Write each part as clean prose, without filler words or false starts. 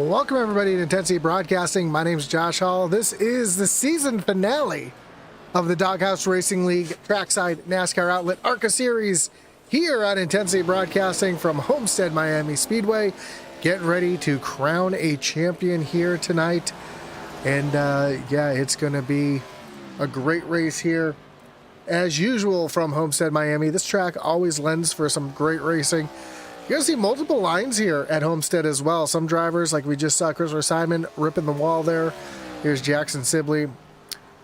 Welcome everybody to Intensity Broadcasting. My name is Josh Hall. This is the season finale of the Doghouse Racing League Trackside NASCAR Outlet ARCA Series here on Intensity Broadcasting from Homestead, Miami Speedway. Getting ready to crown a champion here tonight. And yeah, it's going to be a great race here. As usual from Homestead, Miami, this track always lends for some great racing. You're going to see multiple lines here at Homestead as well. Some drivers, like we just saw Christopher Simon ripping the wall there. Here's Jackson Sibley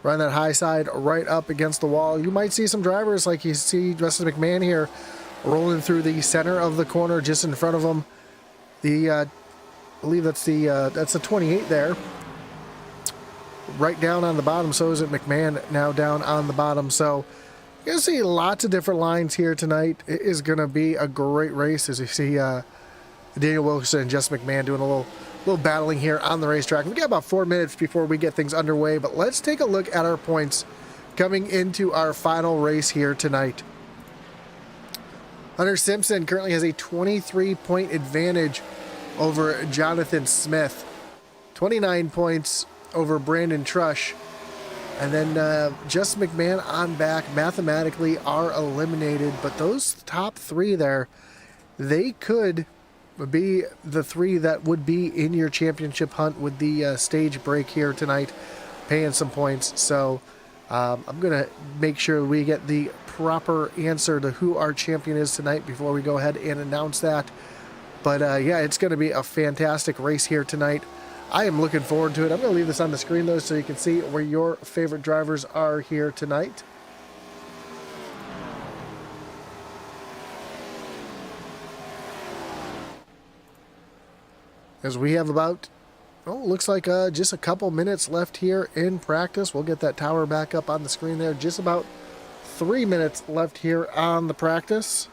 running that high side right up against the wall. You might see some drivers like you see Justin McMahon here rolling through the center of the corner just in front of him. I believe that's the 28 there. Right down on the bottom, so is it McMahon now down on the bottom. So you're going to see lots of different lines here tonight. It is going to be a great race as you see Daniel Wilkerson and Jess McMahon doing a little battling here on the racetrack. We've got about 4 minutes before we get things underway, but let's take a look at our points coming into our final race here tonight. Hunter Simpson currently has a 23-point advantage over Jonathan Smith. 29 points over Brandon Trush. And then Jess McMahon on back mathematically are eliminated. But those top three there, they could be the three that would be in your championship hunt with the stage break here tonight, paying some points. So I'm going to make sure we get the proper answer to who our champion is tonight before we go ahead and announce that. But yeah, it's going to be a fantastic race here tonight. I am looking forward to it. I'm going to leave this on the screen, though, so you can see where your favorite drivers are here tonight. As we have about, looks like just a couple minutes left here in practice. We'll get that tower back up on the screen there. Just about 3 minutes left here on the practice.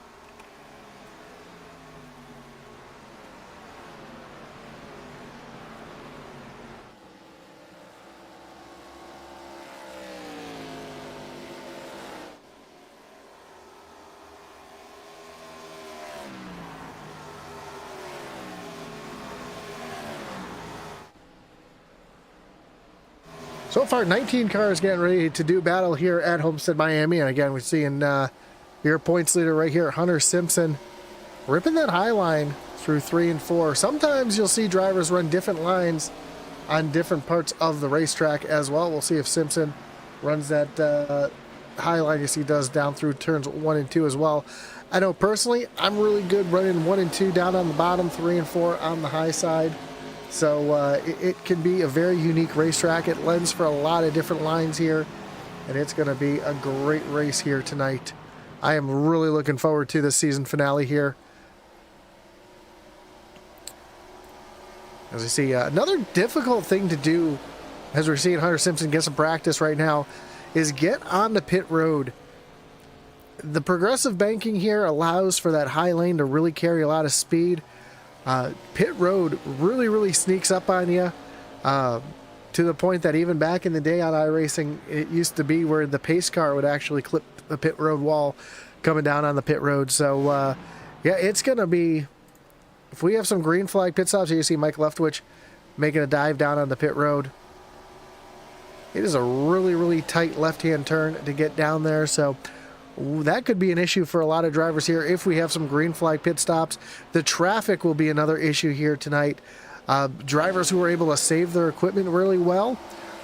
So far, 19 cars getting ready to do battle here at Homestead, Miami. And again, we're seeing your points leader right here, Hunter Simpson, ripping that high line through 3 and 4. Sometimes you'll see drivers run different lines on different parts of the racetrack as well. We'll see if Simpson runs that high line as he does down through turns 1 and 2 as well. I know personally, I'm really good running 1 and 2 down on the bottom, 3 and 4 on the high side. So it can be a very unique racetrack. It lends for a lot of different lines here, and it's going to be a great race here tonight. I am really looking forward to the season finale here. As you see, another difficult thing to do, as we're seeing Hunter Simpson get some practice right now, is get on the pit road. The progressive banking here allows for that high lane to really carry a lot of speed. Pit road really sneaks up on you to the point that even back in the day on iRacing, it used to be where the pace car would actually clip the pit road wall coming down on the pit road. So yeah, it's going to be, if we have some green flag pit stops, you see Mike Leftwich making a dive down on the pit road. It is a really tight left-hand turn to get down there. So that could be an issue for a lot of drivers here if we have some green flag pit stops. The traffic will be another issue here tonight. Drivers who are able to save their equipment really well,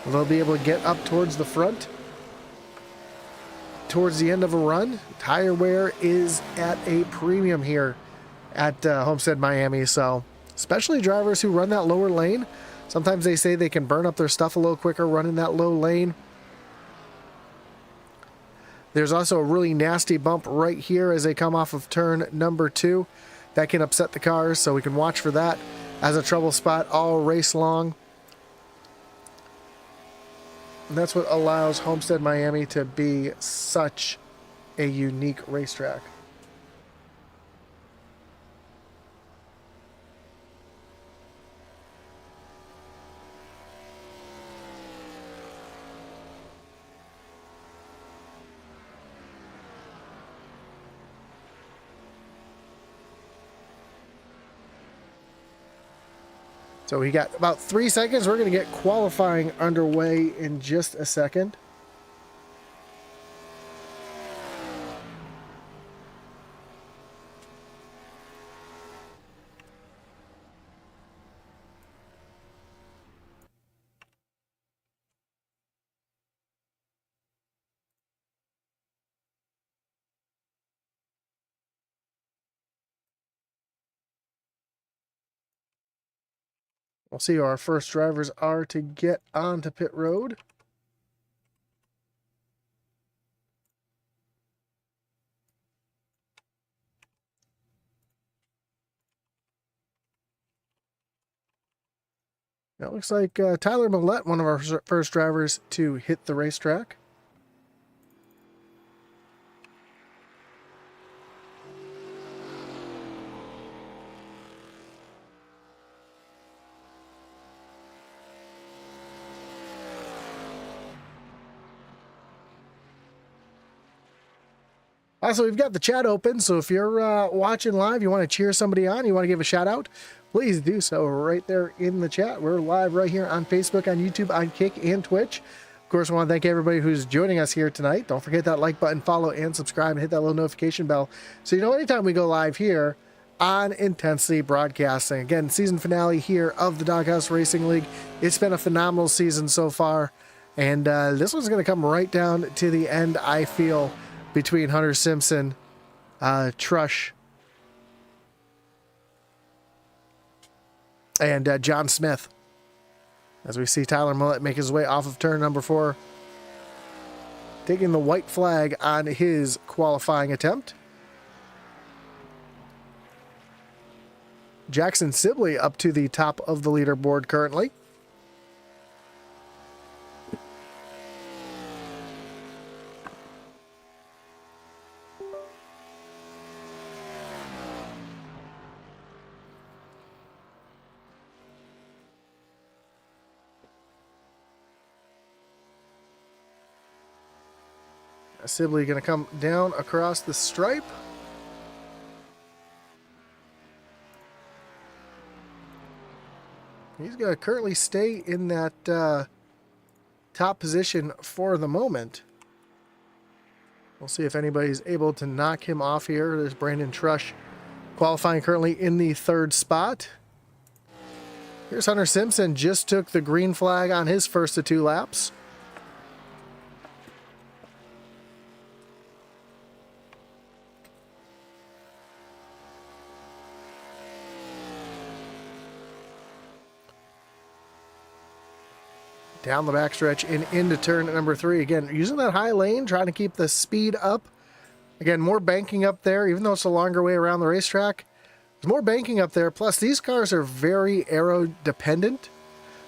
they'll be able to get up towards the front, towards the end of a run. Tire wear is at a premium here at Homestead, Miami. So especially drivers who run that lower lane, sometimes they say they can burn up their stuff a little quicker running that low lane. There's also a really nasty bump right here as they come off of turn number 2. That can upset the cars, so we can watch for that as a trouble spot all race long. And that's what allows Homestead, Miami to be such a unique racetrack. So we got about 3 seconds. We're going to get qualifying underway in just a second. We'll see who our first drivers are to get onto pit road. Now it looks like Tyler Millette, one of our first drivers to hit the racetrack. Also, we've got the chat open, so if you're watching live, you want to cheer somebody on, you want to give a shout out, please do so right there in the chat. We're live right here on Facebook, on YouTube, on Kick, and Twitch. Of course, I want to thank everybody who's joining us here tonight. Don't forget that like button, follow, and subscribe, and hit that little notification bell so you know anytime we go live here on Intensely Broadcasting. Again, season finale here of the Doghouse Racing League. It's been a phenomenal season so far, and this one's going to come right down to the end, I feel, between Hunter Simpson, Trush, and John Smith. As we see Tyler Millette make his way off of turn number 4, taking the white flag on his qualifying attempt. Jackson Sibley up to the top of the leaderboard currently. Sibley going to come down across the stripe. He's going to currently stay in that top position for the moment. We'll see if anybody's able to knock him off here. There's Brandon Trush qualifying currently in the 3rd spot. Here's Hunter Simpson, just took the green flag on his first of 2 laps. Down the backstretch and into turn number 3. Again, using that high lane, trying to keep the speed up. Again, more banking up there, even though it's a longer way around the racetrack. There's more banking up there. Plus, these cars are very aero dependent.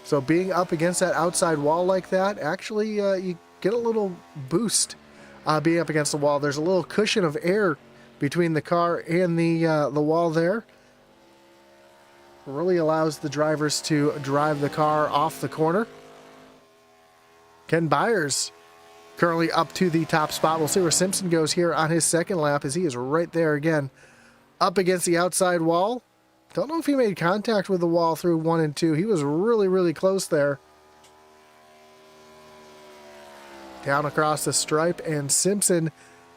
So being up against that outside wall like that, actually, you get a little boost being up against the wall. There's a little cushion of air between the car and the wall there. Really allows the drivers to drive the car off the corner. Ken Byers currently up to the top spot. We'll see where Simpson goes here on his 2nd lap, as he is right there again, up against the outside wall. Don't know if he made contact with the wall through 1 and 2. He was really, really close there. Down across the stripe, and Simpson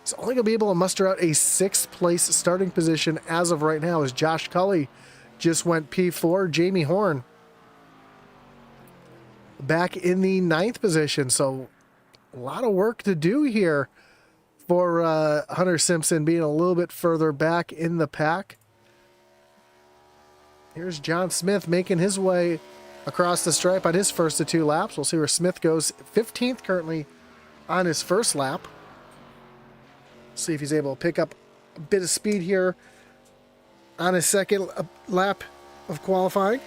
is only going to be able to muster out a 6th place starting position as of right now, as Josh Cully just went P4. Jamie Horn back in the 9th position. So a lot of work to do here for Hunter Simpson, being a little bit further back in the pack. Here's John Smith making his way across the stripe on his first of 2 laps. We'll see where Smith goes. 15th currently on his first lap. See if he's able to pick up a bit of speed here on his 2nd lap of qualifying.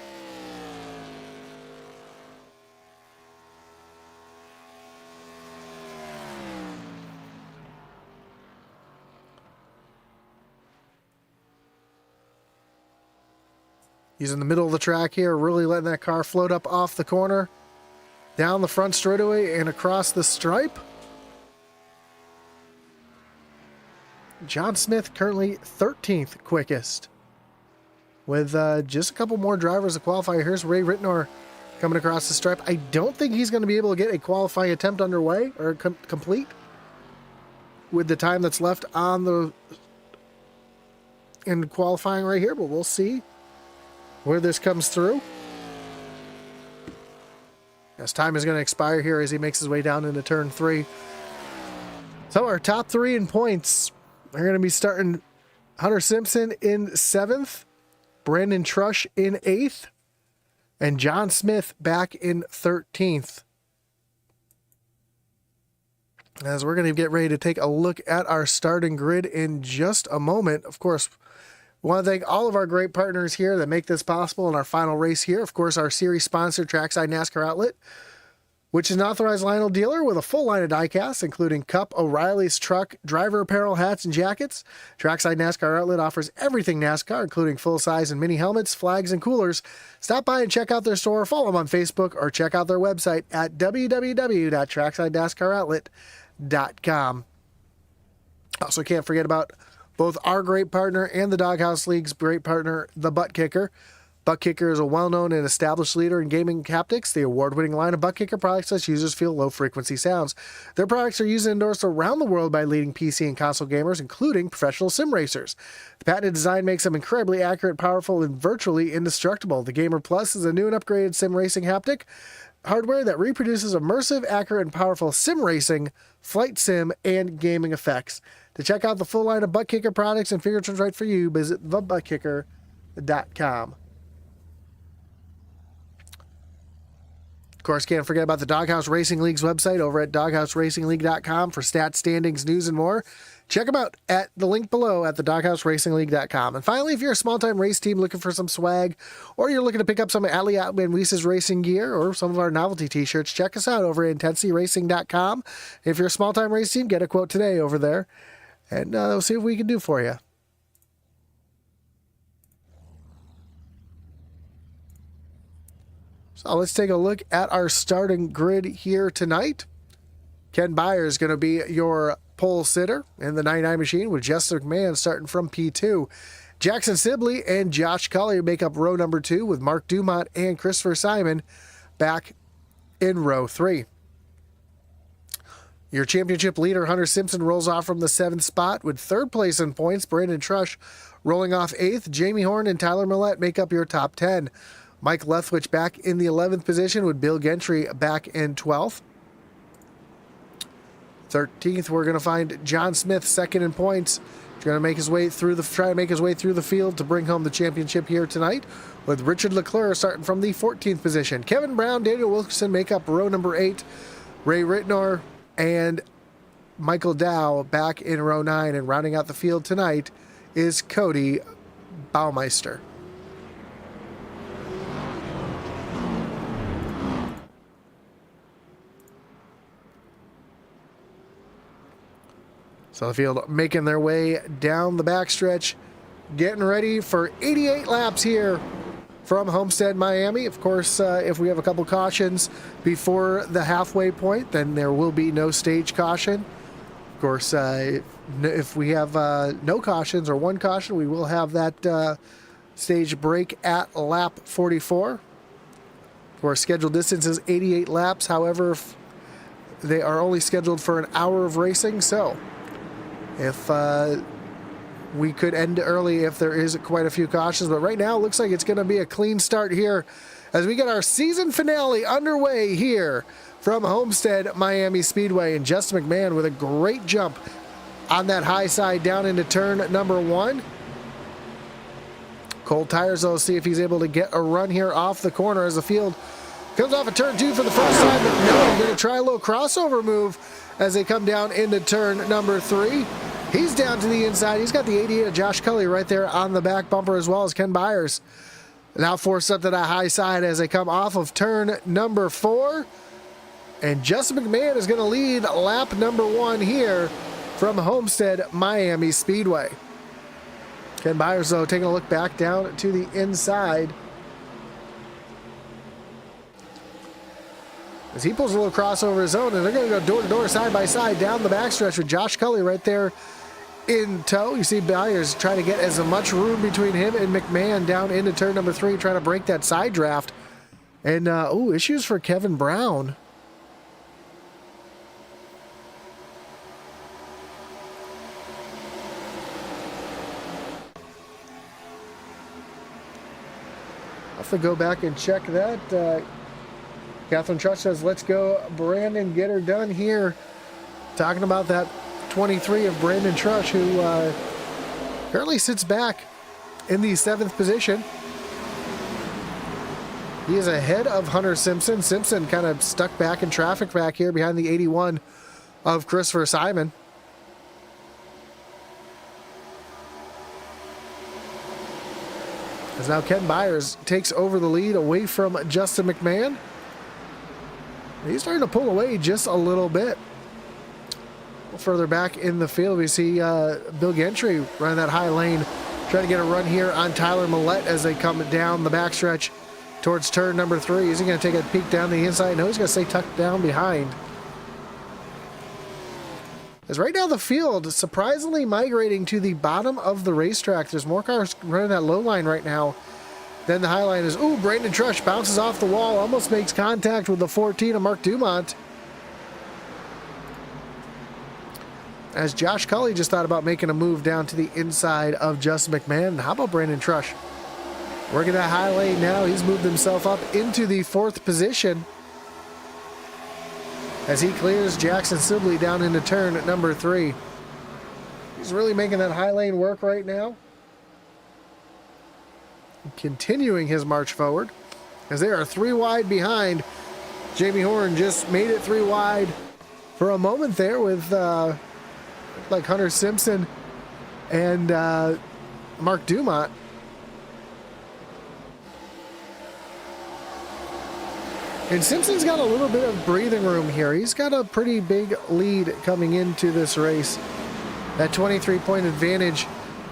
He's in the middle of the track here, really letting that car float up off the corner, down the front straightaway, and across the stripe. John Smith currently 13th quickest. with just a couple more drivers to qualify. Here's Ray Rittenor coming across the stripe. I don't think he's going to be able to get a qualifying attempt underway or complete with the time that's left on in qualifying right here, but we'll see where this comes through. As time is going to expire here as he makes his way down into turn 3. So our top 3 in points are going to be starting Hunter Simpson in 7th, Brandon Trush in 8th, and John Smith back in 13th. As we're going to get ready to take a look at our starting grid in just a moment. Of course, we want to thank all of our great partners here that make this possible in our final race here. Of course, our series sponsor, Trackside NASCAR Outlet, which is an authorized Lionel dealer with a full line of diecast, including Cup, O'Reilly's truck, driver apparel, hats, and jackets. Trackside NASCAR Outlet offers everything NASCAR, including full-size and mini helmets, flags, and coolers. Stop by and check out their store, follow them on Facebook, or check out their website at www.tracksidenascaroutlet.com. Also, can't forget about both our great partner and the Doghouse League's great partner, the Butt Kicker. Butt Kicker is a well-known and established leader in gaming haptics. The award-winning line of Butt Kicker products lets users feel low-frequency sounds. Their products are used and endorsed around the world by leading PC and console gamers, including professional sim racers. The patented design makes them incredibly accurate, powerful, and virtually indestructible. The Gamer Plus is a new and upgraded sim racing haptic hardware that reproduces immersive, accurate, and powerful sim racing, flight sim, and gaming effects. To check out the full line of Butt Kicker products and figure what's right for you, visit thebuttkicker.com. Of course, can't forget about the Doghouse Racing League's website over at doghouseracingligue.com for stats, standings, news, and more. Check them out at the link below at the doghouseracingligue.com. And finally, if you're a small-time race team looking for some swag, or you're looking to pick up some Ali Atman Weiss's racing gear or some of our novelty t-shirts, check us out over at intensityracing.com. If you're a small-time race team, get a quote today over there, and we'll see what we can do for you. So let's take a look at our starting grid here tonight. Ken Byers is going to be your pole sitter in the 99 machine, with Justin McMahon starting from P2. Jackson Sibley and Josh Collier make up row number 2, with Mark Dumont and Christopher Simon back in row 3. Your championship leader, Hunter Simpson, rolls off from the 7th spot, with 3rd place in points. Brandon Trush rolling off 8th. Jamie Horn and Tyler Millette make up your top 10. Mike Lethwich back in the 11th position, with Bill Gentry back in 12th. 13th, we're going to find John Smith second in points. He's going to make his way through the field to bring home the championship here tonight, with Richard Leclerc starting from the 14th position. Kevin Brown, Daniel Wilkerson make up row number 8. Ray Rittenor and Michael Dow back in row 9, and rounding out the field tonight is Cody Baumeister. So the field making their way down the backstretch, getting ready for 88 laps here from Homestead, Miami. Of course, if we have a couple cautions before the halfway point, then there will be no stage caution. Of course, if we have no cautions or one caution, we will have that stage break at lap 44. Of course, scheduled distance is 88 laps. However, they are only scheduled for an hour of racing, so if we could end early if there is quite a few cautions. But right now, it looks like it's going to be a clean start here as we get our season finale underway here from Homestead Miami Speedway. And Justin McMahon with a great jump on that high side down into turn number 1. Cold tires, though, see if he's able to get a run here off the corner as the field comes off of turn 2 for the first time. But no, he's going to try a little crossover move as they come down into turn number 3. He's down to the inside. He's got the 88 of Josh Cully right there on the back bumper, as well as Ken Byers. Now forced up to that high side as they come off of turn number 4. And Justin McMahon is going to lead lap number 1 here from Homestead Miami Speedway. Ken Byers, though, taking a look back down to the inside as he pulls a little crossover his own, and they're going to go door-to-door, side-by-side down the backstretch with Josh Cully right there in tow. You see Byers trying to get as much room between him and McMahon down into turn number 3, trying to break that side draft. And, issues for Kevin Brown. I'll have to go back and check that. Catherine Trush says, let's go, Brandon, get her done here. Talking about that 23 of Brandon Trush, who currently sits back in the 7th position. He is ahead of Hunter Simpson. Simpson kind of stuck back in traffic back here behind the 81 of Christopher Simon. As now Ken Byers takes over the lead away from Justin McMahon. He's starting to pull away just a little bit. Further back in the field, we see Bill Gentry running that high lane, trying to get a run here on Tyler Millette as they come down the backstretch towards turn number 3. Is he going to take a peek down the inside? No, he's going to stay tucked down behind. As right now the field is surprisingly migrating to the bottom of the racetrack. There's more cars running that low line right now than the high line is. Ooh, Brandon Trush bounces off the wall, almost makes contact with the 14 of Mark Dumont. As Josh Cully just thought about making a move down to the inside of Justin McMahon. How about Brandon Trush? Working that high lane now. He's moved himself up into the 4th position as he clears Jackson Sibley down into turn at number 3. He's really making that high lane work right now. Continuing his march forward as they are 3 wide behind. Jamie Horn just made it 3 wide for a moment there with like Hunter Simpson and Mark Dumont. And Simpson's got a little bit of breathing room here. He's got a pretty big lead coming into this race. That 23-point advantage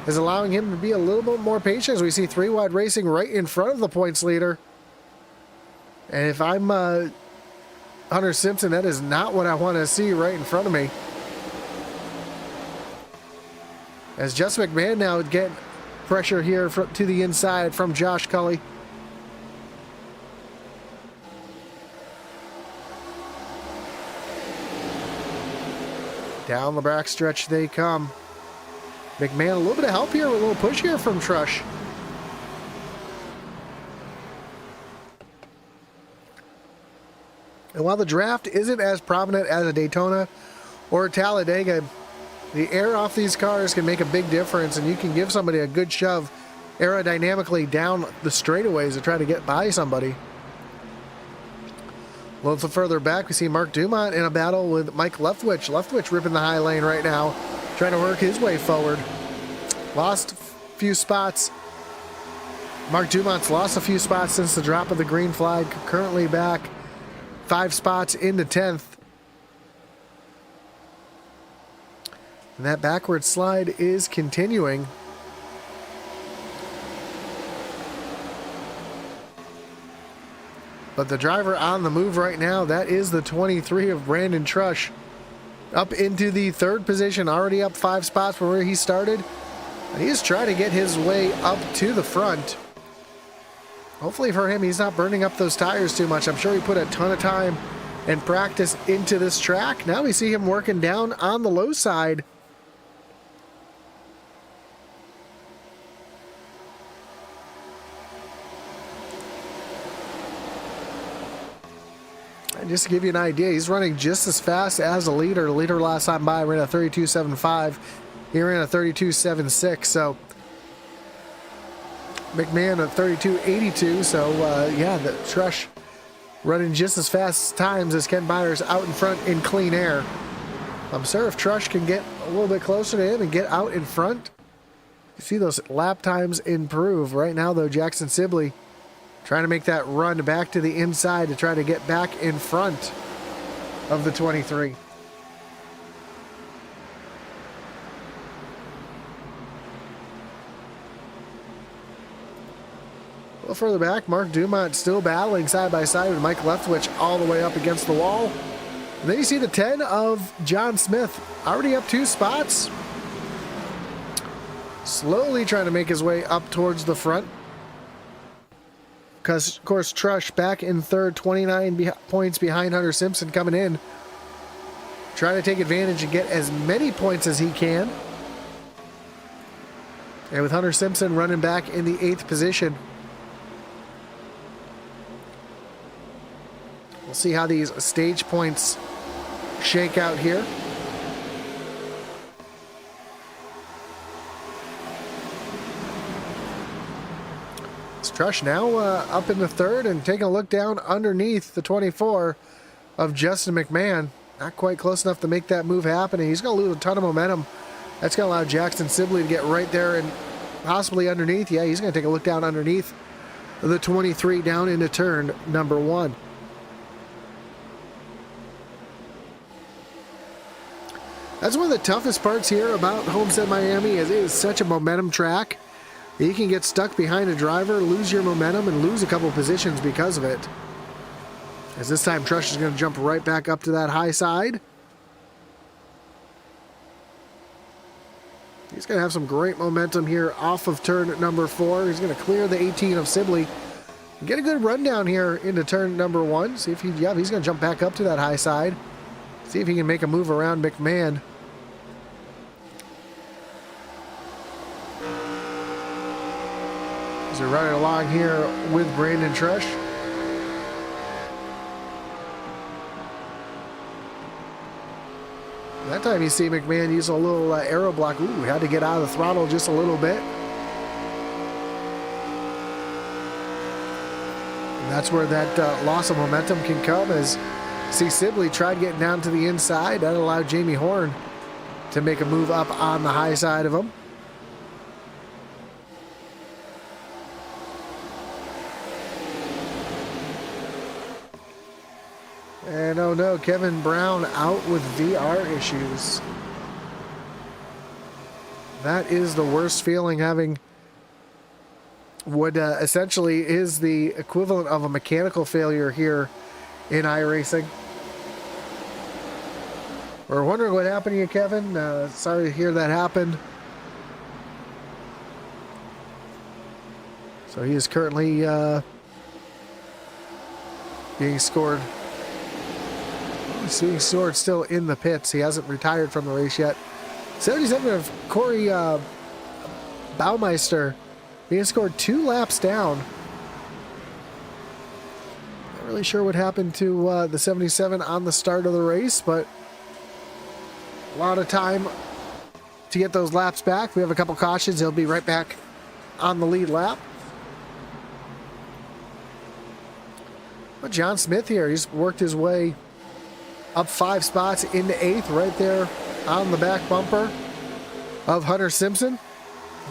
is allowing him to be a little bit more patient as we see 3 wide racing right in front of the points leader. And if I'm Hunter Simpson, that is not what I want to see right in front of me. As Justin McMahon now getting pressure here to the inside from Josh Cully. Down the backstretch they come. McMahon, a little bit of help here, a little push here from Trush. And while the draft isn't as prominent as a Daytona or a Talladega, the air off these cars can make a big difference, and you can give somebody a good shove aerodynamically down the straightaways to try to get by somebody. A little further back, we see Mark Dumont in a battle with Mike Leftwich. Leftwich ripping the high lane right now, trying to work his way forward. Lost a few spots. Mark Dumont's lost a few spots since the drop of the green flag. Currently back 5 spots into 10th. And that backward slide is continuing. But the driver on the move right now, that is the 23 of Brandon Trush. Up into the 3rd position, already up 5 spots from where he started. And he is trying to get his way up to the front. Hopefully for him, he's not burning up those tires too much. I'm sure he put a ton of time and practice into this track. Now we see him working down on the low side. And just to give you an idea, he's running just as fast as the leader. The leader last time by ran a 32.75. He ran a 32.76. So McMahon at 32.82. So yeah, the Trush running just as fast times as Ken Byers out in front in clean air. I'm sure if Trush can get a little bit closer to him and get out in front, you see those lap times improve. Right now, though, Jackson Sibley trying to make that run back to the inside to try to get back in front of the 23. A little further back, Mark Dumont still battling side by side with Mike Leftwich all the way up against the wall. And then you see the 10 of John Smith already up 2 spots. slowly trying to make his way up towards the front. Because, of course, Trush back in third, 29 points behind Hunter Simpson coming in. Trying to take advantage and get as many points as he can. And with Hunter Simpson running back in the 8th position. We'll see how these stage points shake out here. Trush now up in the 3rd and taking a look down underneath the 24 of Justin McMahon. Not quite close enough to make that move happen, and he's going to lose a ton of momentum. That's going to allow Jackson Sibley to get right there and possibly underneath. Yeah, he's going to take a look down underneath the 23 down into turn number 1. That's one of the toughest parts here about Homestead Miami is it is such a momentum track. You can get stuck behind a driver, lose your momentum, and lose a couple positions because of it. As this time, Trush is going to jump right back up to that high side. He's going to have some great momentum here off of turn number 4. He's going to clear the 18 of Sibley. Get a good rundown here into turn number 1. See if he's going to jump back up to that high side. See if he can make a move around McMahon. As we're running along here with Brandon Trush. That time you see McMahon use a little aero block. Ooh, had to get out of the throttle just a little bit. And that's where that loss of momentum can come, as see Sibley tried getting down to the inside. That allowed Jamie Horn to make a move up on the high side of him. And oh no, Kevin Brown out with VR issues. That is the worst feeling, having what essentially is the equivalent of a mechanical failure here in iRacing. We're wondering what happened to you, Kevin. Sorry to hear that happened. So he is currently being scored. Being scored still in the pits. He hasn't retired from the race yet. 77 of Corey Baumeister being scored 2 laps down. Not really sure what happened to the 77 on the start of the race, but a lot of time to get those laps back. We have a couple cautions. He'll be right back on the lead lap. But John Smith here, he's worked his way up 5 spots into 8th, right there on the back bumper of Hunter Simpson.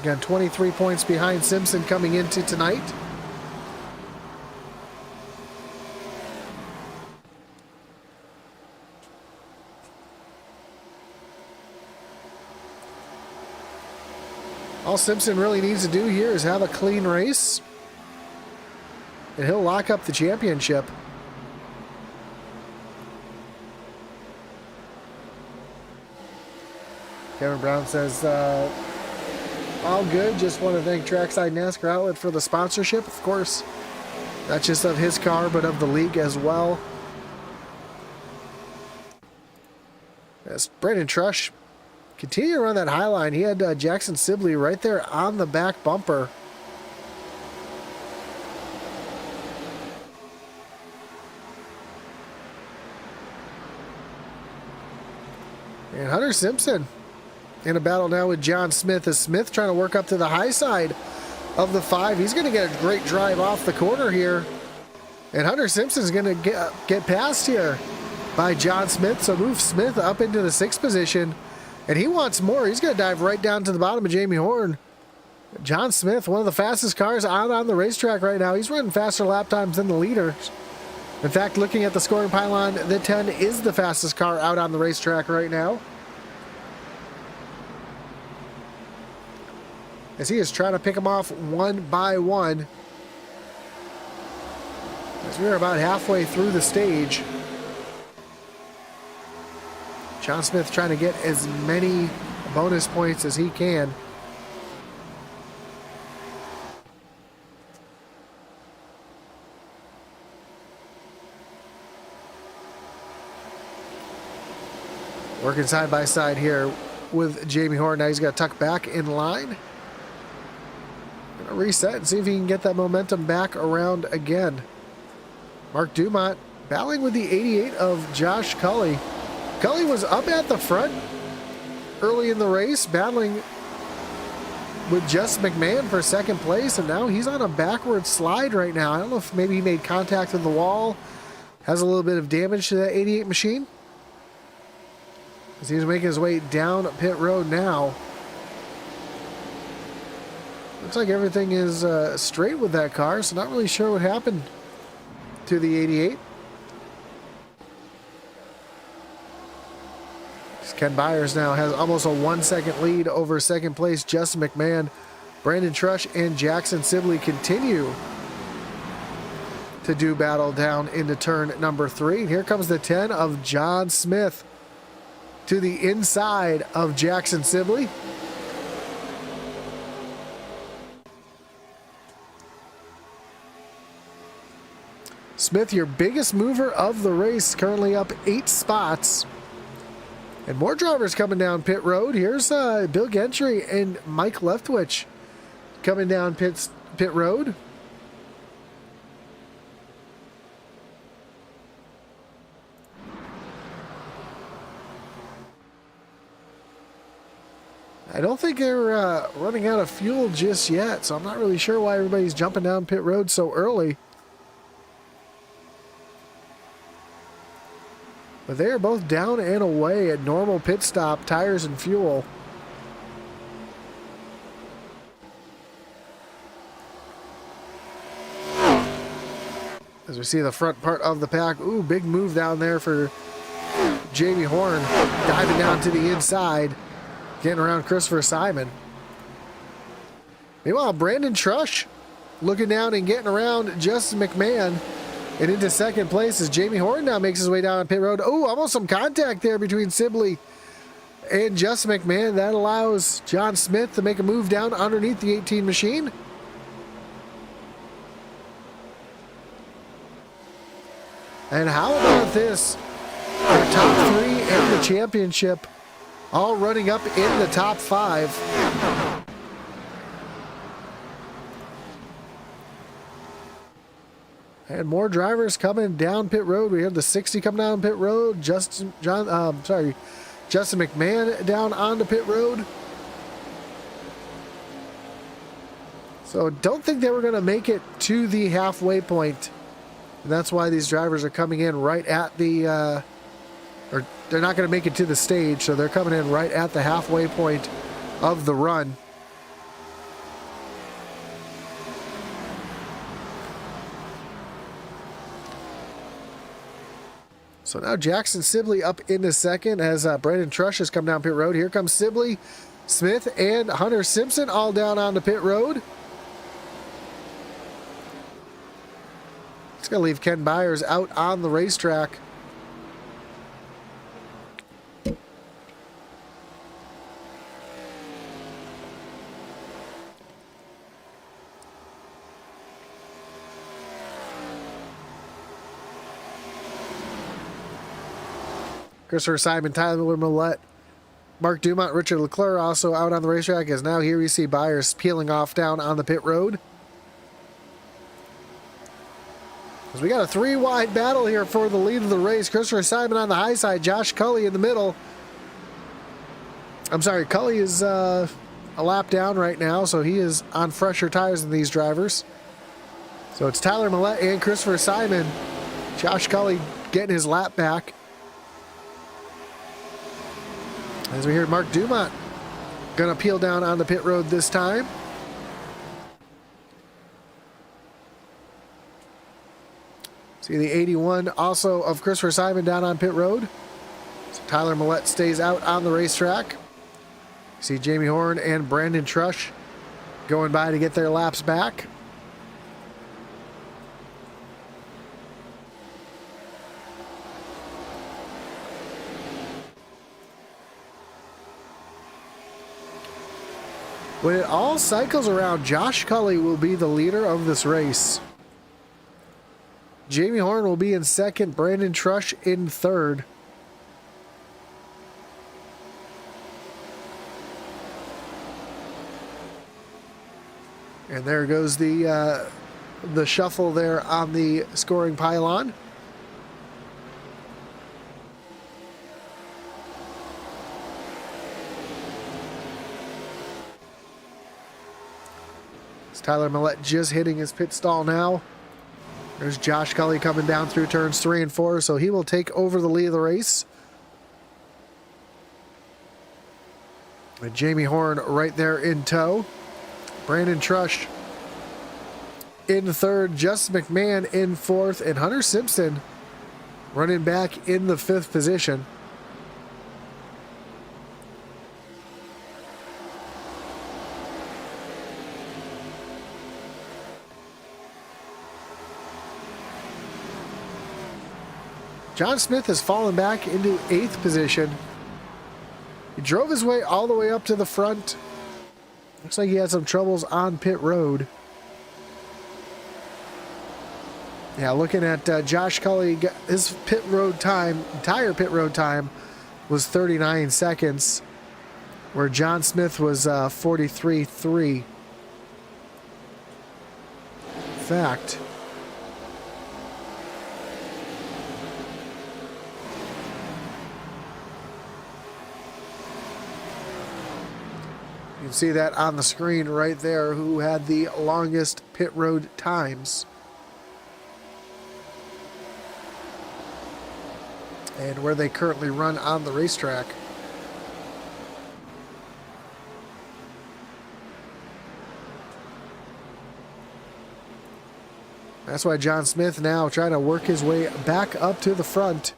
Again, 23 points behind Simpson coming into tonight. All Simpson really needs to do here is have a clean race, and he'll lock up the championship. Kevin Brown says, all good. Just want to thank Trackside NASCAR Outlet for the sponsorship. Of course, not just of his car, but of the league as well. As Brandon Trush continue to run that high line, he had Jackson Sibley right there on the back bumper. And Hunter Simpson in a battle now with John Smith, as Smith trying to work up to the high side of the 5. He's going to get a great drive off the corner here. And Hunter Simpson's going to get passed here by John Smith. So move Smith up into the 6th position. And he wants more. He's going to dive right down to the bottom of Jamie Horn. John Smith, one of the fastest cars out on the racetrack right now. He's running faster lap times than the leaders. In fact, looking at the scoring pylon, the 10 is the fastest car out on the racetrack right now. As he is trying to pick them off one by one. As we're about halfway through the stage. John Smith trying to get as many bonus points as he can. Working side by side here with Jamie Horn. Now he's got to tuck back in line. Gonna reset and see if he can get that momentum back around again. Mark Dumont battling with the 88 of Josh Cully. Cully was up at the front early in the race, battling with Justin McMahon for second place, and now he's on a backward slide right now. I don't know if maybe he made contact with the wall, has a little bit of damage to that 88 machine. As he's making his way down pit road now. Looks like everything is straight with that car, so not really sure what happened to the 88. Ken Byers now has almost a 1 second lead over second place Justin McMahon. Brandon Trush and Jackson Sibley continue to do battle down into turn number 3. And here comes the 10 of John Smith to the inside of Jackson Sibley. Smith, your biggest mover of the race, currently up 8 spots. And more drivers coming down pit road. Here's Bill Gentry and Mike Leftwich coming down pit road. I don't think they're running out of fuel just yet, so I'm not really sure why everybody's jumping down pit road so early. But they are both down and away at normal pit stop tires and fuel. As we see the front part of the pack, ooh, big move down there for Jamie Horn, diving down to the inside, getting around Christopher Simon. Meanwhile, Brandon Trush looking down and getting around Justin McMahon. And into second place as Jamie Horn now makes his way down on pit road. Oh, almost some contact there between Sibley and Justin McMahon. That allows John Smith to make a move down underneath the 18 machine. And how about this? Our top 3 in the championship all running up in the top 5. And more drivers coming down pit road. We have the 60 coming down pit road. Justin McMahon down onto pit road. So don't think they were going to make it to the halfway point. And that's why these drivers are coming in right at the, or they're not going to make it to the stage. So they're coming in right at the halfway point of the run. So now Jackson Sibley up into second as Brandon Trush has come down pit road. Here comes Sibley, Smith, and Hunter Simpson all down onto pit road. It's going to leave Ken Byers out on the racetrack. Christopher Simon, Tyler Millette, Mark Dumont, Richard Leclerc also out on the racetrack, as now here we see Byers peeling off down on the pit road. As we got a 3-wide battle here for the lead of the race. Christopher Simon on the high side, Josh Cully in the middle. I'm sorry, Cully is a lap down right now, so he is on fresher tires than these drivers. So it's Tyler Millette and Christopher Simon. Josh Cully getting his lap back. As we hear Mark Dumont going to peel down on the pit road this time. See the 81 also of Christopher Simon down on pit road. So Tyler Millette stays out on the racetrack. See Jamie Horn and Brandon Trush going by to get their laps back. When it all cycles around, Josh Cully will be the leader of this race. Jamie Horn will be in second, Brandon Trush in third. And there goes the shuffle there on the scoring pylon. It's Tyler Millette just hitting his pit stall now. There's Josh Cully coming down through turns 3 and 4, so he will take over the lead of the race. And Jamie Horn right there in tow. Brandon Trush in third, Justin McMahon in fourth, and Hunter Simpson running back in the 5th position. John Smith has fallen back into 8th position. He drove his way all the way up to the front. Looks like he had some troubles on pit road. Yeah, looking at Josh Cully, his pit road time, entire pit road time was 39 seconds, where John Smith was 43.3. In fact, you can see that on the screen right there, who had the longest pit road times. And where they currently run on the racetrack. That's why John Smith now trying to work his way back up to the front,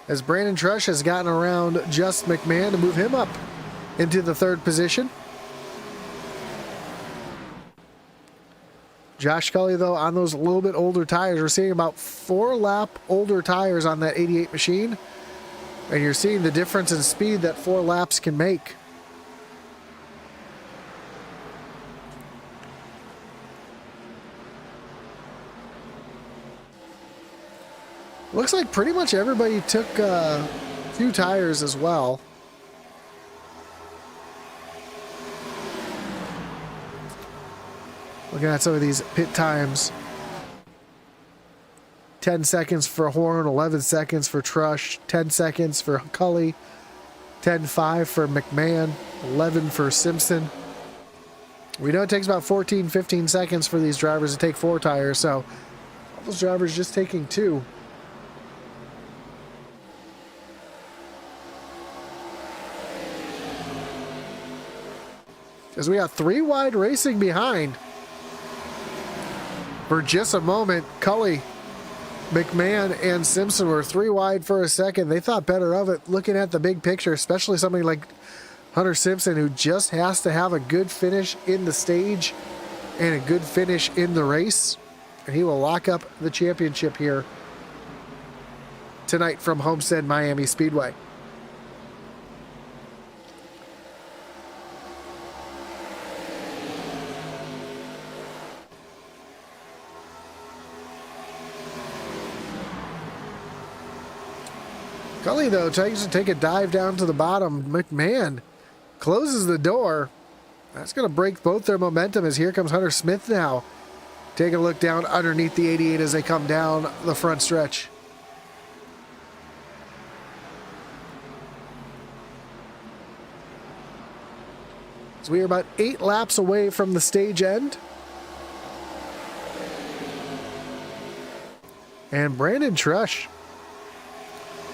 as Brandon Trush has gotten around Justin McMahon to move him up into the 3rd position. Josh Cully, though, on those a little bit older tires. We're seeing about 4 lap older tires on that 88 machine. And you're seeing the difference in speed that 4 laps can make. Looks like pretty much everybody took a few tires as well. Looking at some of these pit times. 10 seconds for Horn, 11 seconds for Trush, 10 seconds for Cully, 10.5 for McMahon, 11 for Simpson. We know it takes about 14, 15 seconds for these drivers to take 4 tires, so all those drivers just taking 2. Because we got 3 wide racing behind. For just a moment, Cully, McMahon, and Simpson were 3 wide for a second. They thought better of it, looking at the big picture, especially somebody like Hunter Simpson, who just has to have a good finish in the stage and a good finish in the race, and he will lock up the championship here tonight from Homestead Miami Speedway. Cully, though, tries to take a dive down to the bottom. McMahon closes the door. That's going to break both their momentum, as here comes Hunter Smith now. Taking a look down underneath the 88 as they come down the front stretch. So we are about 8 laps away from the stage end. And Brandon Trush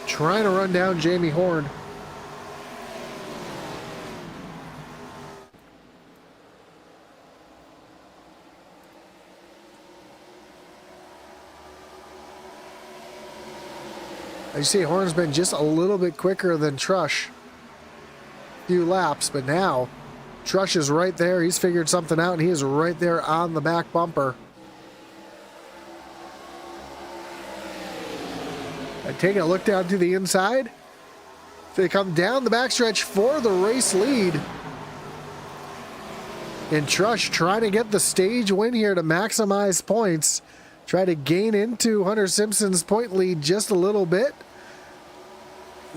trying to run down Jamie Horn. As you see, Horn's been just a little bit quicker than Trush. Few laps, but now Trush is right there. He's figured something out, and he is right there on the back bumper. And taking a look down to the inside. They come down the backstretch for the race lead. And Trush trying to get the stage win here to maximize points. Try to gain into Hunter Simpson's point lead just a little bit.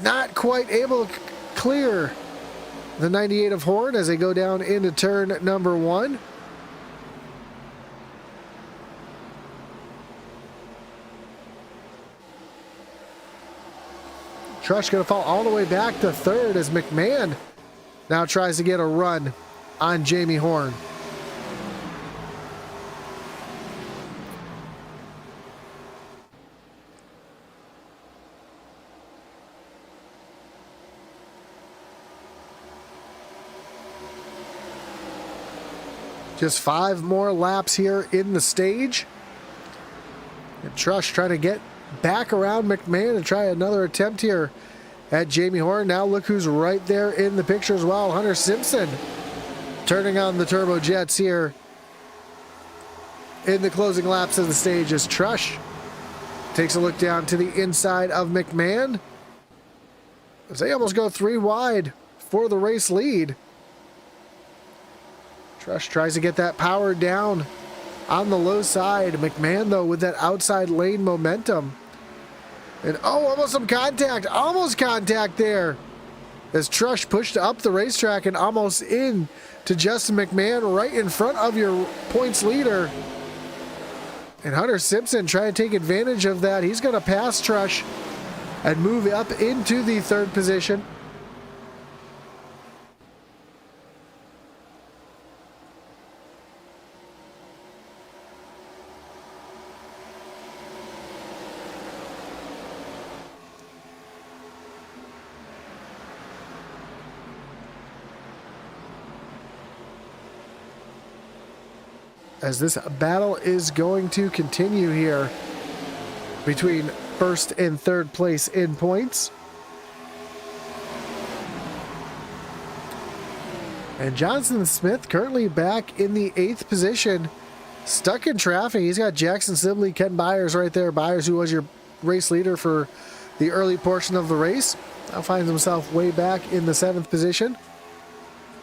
Not quite able to clear the 98 of Horn as they go down into turn number 1. Trush going to fall all the way back to third as McMahon now tries to get a run on Jamie Horn. Just 5 more laps here in the stage. And Trush trying to get back around McMahon and try another attempt here at Jamie Horn. Now look who's right there in the picture as well. Hunter Simpson turning on the turbo jets here in the closing laps of the stage as Trush takes a look down to the inside of McMahon as they almost go 3 wide for the race lead. Trush tries to get that power down on the low side. McMahon, though, with that outside lane momentum. And, oh, almost some contact. Almost contact there. As Trush pushed up the racetrack and almost in to Justin McMahon right in front of your points leader. And Hunter Simpson trying to take advantage of that. He's going to pass Trush and move up into the 3rd position. As this battle is going to continue here between 1st and 3rd place in points. And Johnson Smith currently back in the 8th position, stuck in traffic. He's got Jackson Sibley, Ken Byers right there. Byers, who was your race leader for the early portion of the race, now finds himself way back in the 7th position.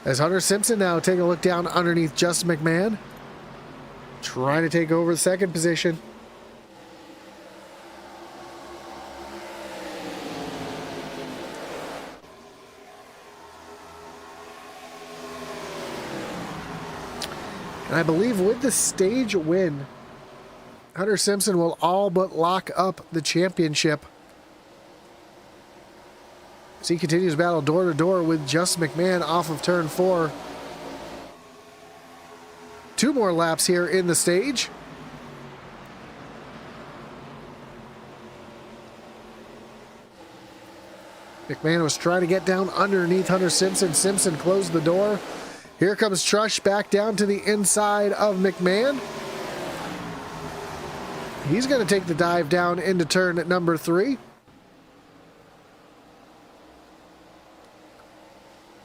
As Hunter Simpson now taking a look down underneath Justin McMahon, trying to take over the 2nd position. And I believe with the stage win, Hunter Simpson will all but lock up the championship as he continues battle door to door with Justin McMahon off of turn 4. 2 more laps here in the stage. McMahon was trying to get down underneath Hunter Simpson. Simpson closed the door. Here comes Trush back down to the inside of McMahon. He's going to take the dive down into turn at number 3.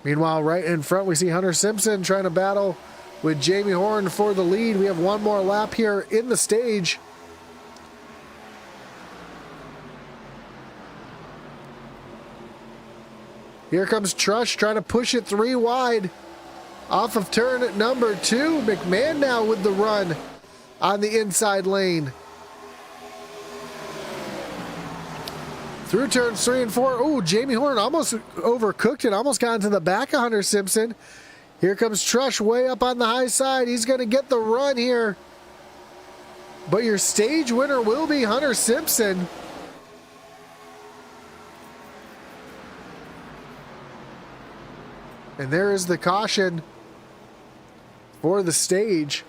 Meanwhile, right in front, we see Hunter Simpson trying to battle with Jamie Horn for the lead. We have 1 more lap here in the stage. Here comes Trush trying to push it 3 wide off of turn at number 2. McMahon now with the run on the inside lane. Through turns 3 and 4. Oh, Jamie Horn almost overcooked it. Almost got into the back of Hunter Simpson. Here comes Trush way up on the high side. He's going to get the run here. But your stage winner will be Hunter Simpson. And there is the caution for the stage.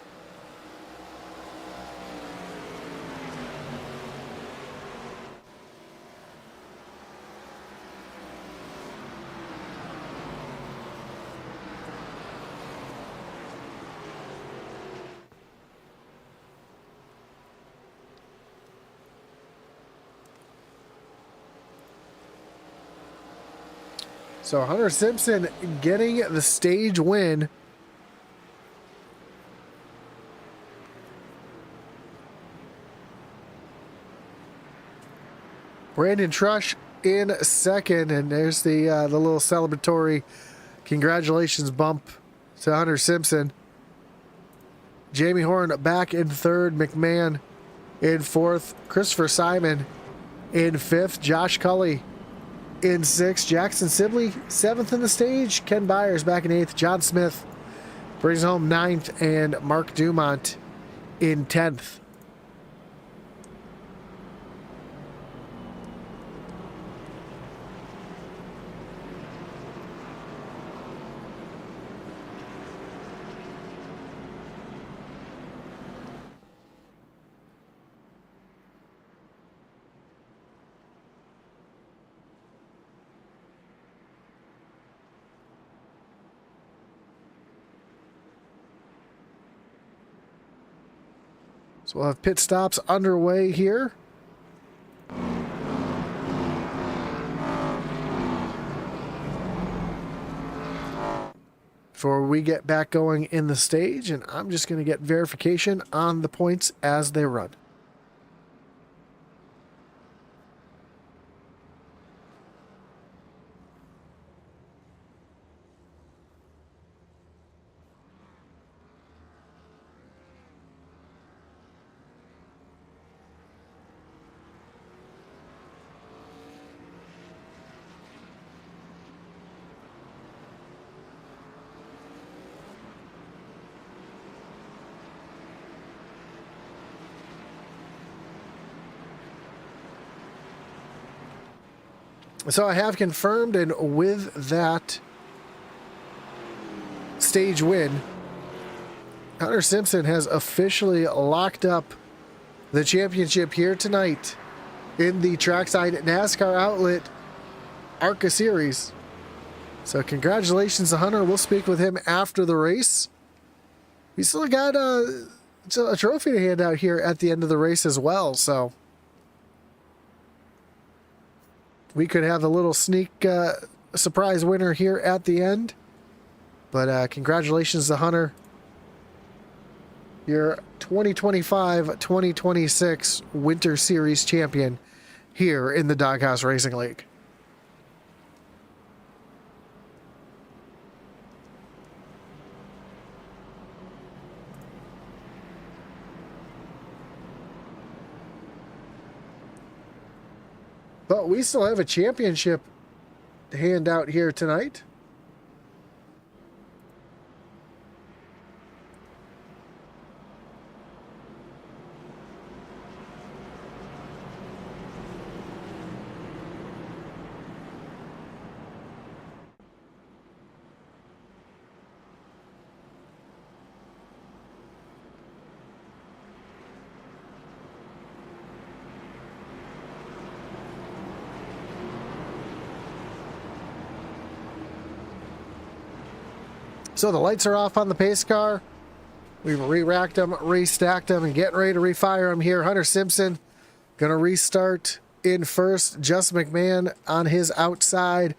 So Hunter Simpson getting the stage win. Brandon Trush in 2nd, and there's the little celebratory congratulations bump to Hunter Simpson. Jamie Horn back in 3rd, McMahon in 4th, Christopher Simon in 5th, Josh Cully in 6th, Jackson Sibley 7th in the stage, Ken Byers back in 8th, John Smith brings home 9th, and Mark Dumont in 10th. So we'll have pit stops underway here. Before we get back going in the stage, and I'm just going to get verification on the points as they run. So I have confirmed, and with that stage win, Hunter Simpson has officially locked up the championship here tonight in the Trackside NASCAR Outlet ARCA Series. So congratulations to Hunter. We'll speak with him after the race. We still got a trophy to hand out here at the end of the race as well, so we could have a little sneak surprise winner here at the end. But congratulations to Hunter, your 2025-2026 Winter Series champion here in the Doghouse Racing League. But we still have a championship to hand out here tonight. So the lights are off on the pace car. We've re-racked them, restacked them, and getting ready to refire them here. Hunter Simpson going to restart in first. Justin McMahon on his outside.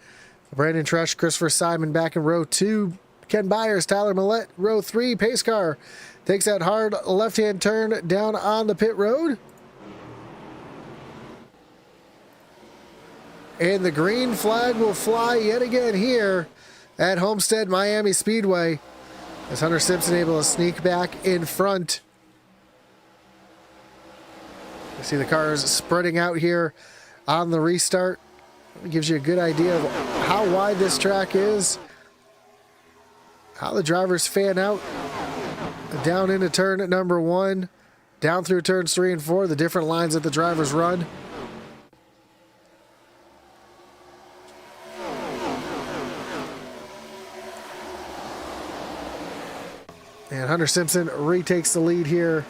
Brandon Trush, Christopher Simon back in row 2. Ken Byers, Tyler Millette, row 3. Pace car takes that hard left-hand turn down on the pit road. And the green flag will fly yet again here at Homestead Miami Speedway, as Hunter Simpson able to sneak back in front. You see the cars spreading out here on the restart. It gives you a good idea of how wide this track is, how the drivers fan out down into turn number 1, down through turns 3 and 4, the different lines that the drivers run. And Hunter Simpson retakes the lead here.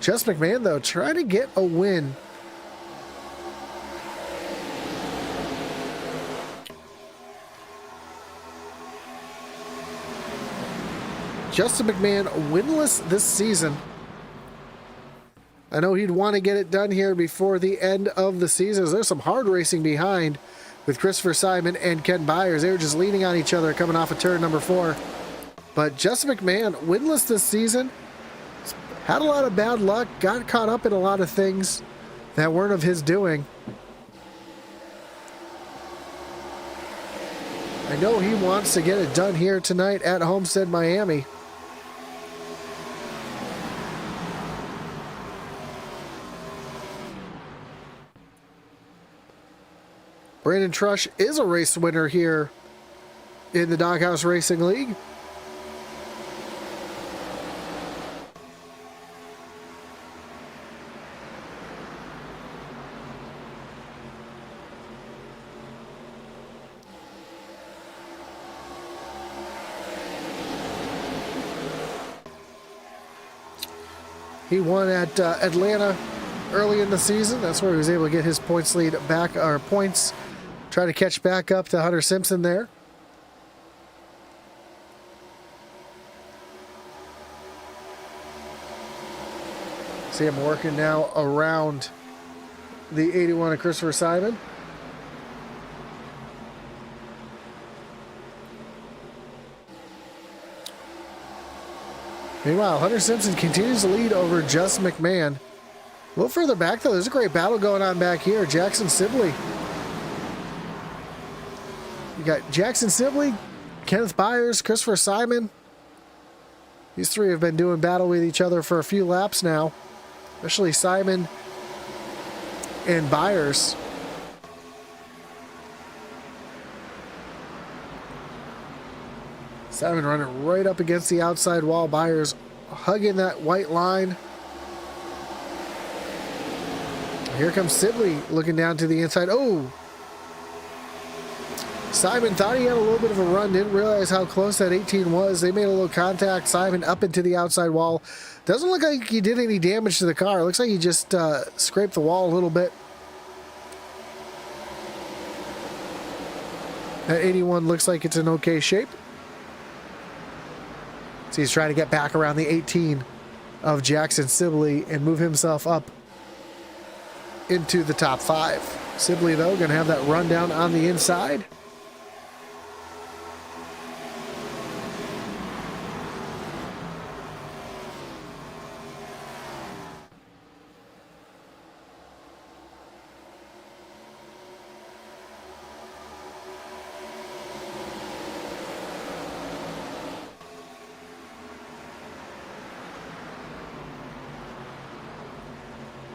Justin McMahon, though, trying to get a win. Justin McMahon winless this season. I know he'd want to get it done here before the end of the season. There's some hard racing behind with Christopher Simon and Ken Byers. They were just leaning on each other coming off of turn number 4. But Justin McMahon, winless this season, had a lot of bad luck, got caught up in a lot of things that weren't of his doing. I know he wants to get it done here tonight at Homestead, Miami. Brandon Trush is a race winner here in the Doghouse Racing League. He won at Atlanta early in the season. That's where he was able to get his points lead back, or points, try to catch back up to Hunter Simpson there. See him working now around the 81 of Christopher Simon. Meanwhile, Hunter Simpson continues to lead over Justin McMahon. A little further back, though, there's a great battle going on back here. Jackson Sibley. You got Jackson Sibley, Kenneth Byers, Christopher Simon. These three have been doing battle with each other for a few laps now, especially Simon and Byers. Simon running right up against the outside wall. Byers hugging that white line. Here comes Sibley looking down to the inside. Oh! Simon thought he had a little bit of a run, didn't realize how close that 18 was. They made a little contact. Simon up into the outside wall. Doesn't look like he did any damage to the car. Looks like he just scraped the wall a little bit. That 81 looks like it's in okay shape. So he's trying to get back around the 18 of Jackson Sibley and move himself up into the top 5. Sibley, though, going to have that run down on the inside.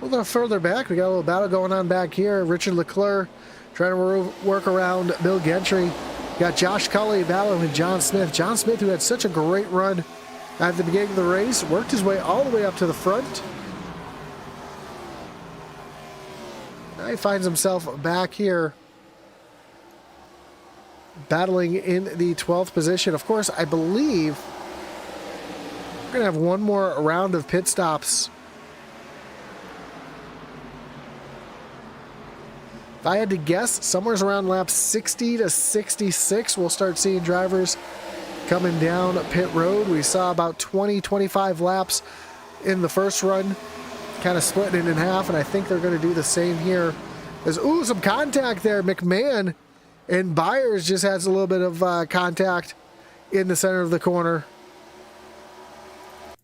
A little further back, we got a little battle going on back here. Richard Leclerc trying to work around Bill Gentry. Got Josh Cully battling with John Smith. John Smith, who had such a great run at the beginning of the race, worked his way all the way up to the front. Now he finds himself back here battling in the 12th position. Of course, I believe we're going to have one more round of pit stops. If I had to guess, somewhere around laps 60 to 66, we'll start seeing drivers coming down pit road. We saw about 20, 25 laps in the first run, kind of splitting it in half, and I think they're going to do the same here. There's, ooh, some contact there. McMahon and Byers just has a little bit of contact in the center of the corner.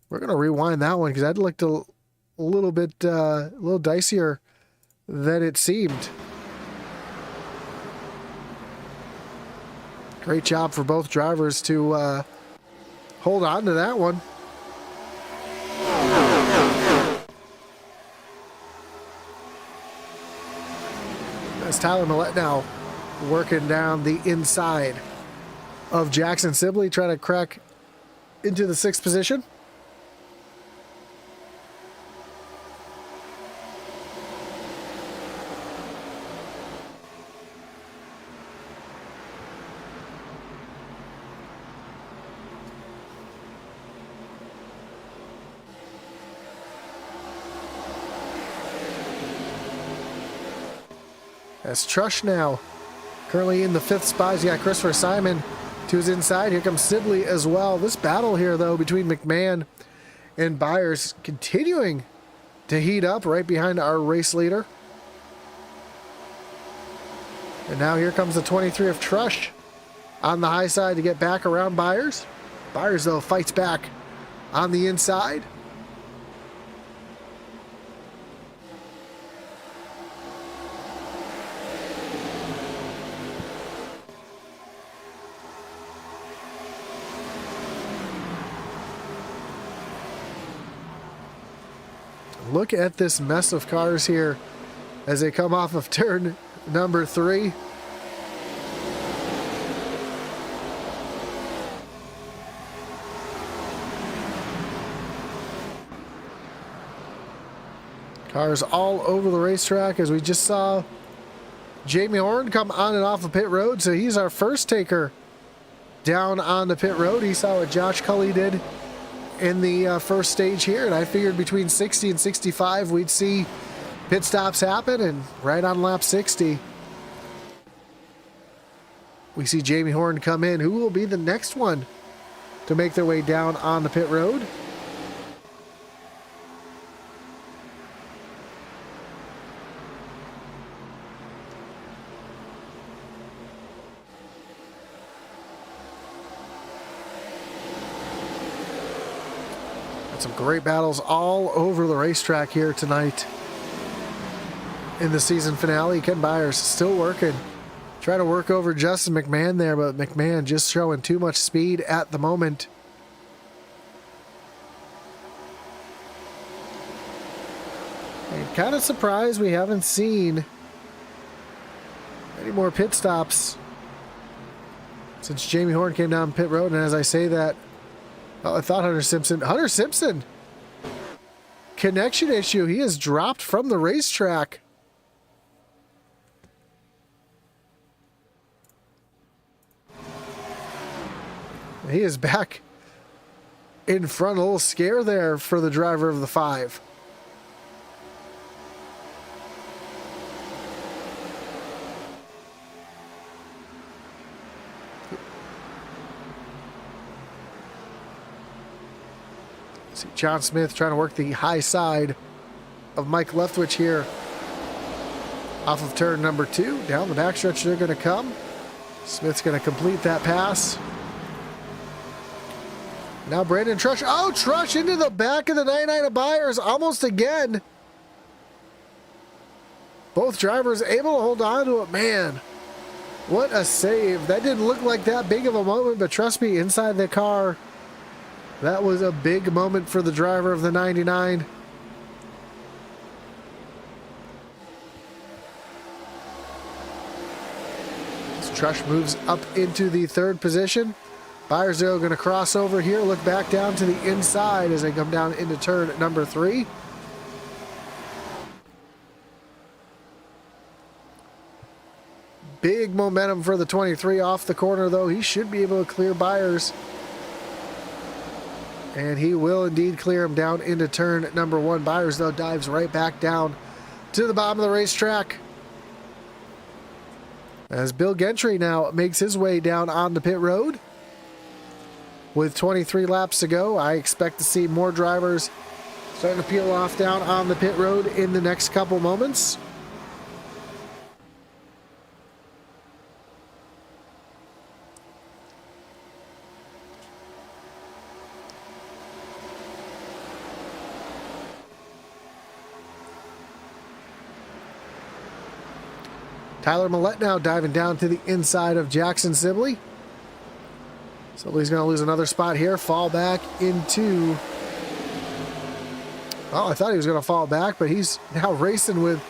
We're going to rewind that one because that looked a little bit, a little dicier than it seemed. Great job for both drivers to hold on to that one. That's Tyler Millette now working down the inside of Jackson Sibley, trying to crack into the 6th position. That's Trush now, currently in the 5th spot. You got Christopher Simon to his inside. Here comes Sibley as well. This battle here, though, between McMahon and Byers continuing to heat up right behind our race leader. And now here comes the 23 of Trush on the high side to get back around Byers. Byers, though, fights back on the inside. Look at this mess of cars here as they come off of turn number 3. Cars all over the racetrack, as we just saw Jamie Horn come on and off the pit road. So he's our first taker down on the pit road. He saw what Josh Cully did in the first stage here, and I figured between 60 and 65 we'd see pit stops happen, and right on lap 60 we see Jamie Horn come in. Who will be the next one to make their way down on the pit road? Got some great battles all over the racetrack here tonight. In the season finale, Ken Byers still working. Trying to work over Justin McMahon there, but McMahon just showing too much speed at the moment. And kind of surprised we haven't seen any more pit stops since Jamie Horn came down pit road. And as I say that, I thought Hunter Simpson, connection issue. He has dropped from the racetrack. He is back in front. A little scare there for the driver of the 5. See John Smith trying to work the high side of Mike Leftwich here. Off of turn number 2. Down the backstretch they're going to come. Smith's going to complete that pass. Now Brandon Trush. Oh, Trush into the back of the 99 of Byers almost again. Both drivers able to hold on to it. Man, what a save. That didn't look like that big of a moment, but trust me, inside the car, that was a big moment for the driver of the 99. As Trush moves up into the 3rd position. Byers are going to cross over here, look back down to the inside as they come down into turn number 3. Big momentum for the 23 off the corner, though. He should be able to clear Byers. And he will indeed clear him down into turn number 1. Byers, though, dives right back down to the bottom of the racetrack. As Bill Gentry now makes his way down on the pit road. With 23 laps to go, I expect to see more drivers starting to peel off down on the pit road in the next couple moments. Tyler Millette now diving down to the inside of Jackson Sibley. Sibley's going to lose another spot here. Fall back into... Oh, I thought he was going to fall back, but he's now racing with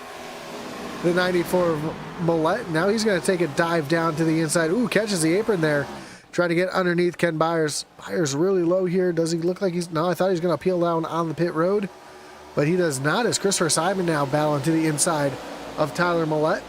the 94 of Millette. Now he's going to take a dive down to the inside. Ooh, catches the apron there. Trying to get underneath Ken Byers. Byers really low here. Does he look like he's... No, I thought he was going to peel down on the pit road, but he does not, as Christopher Simon now battling to the inside of Tyler Millette.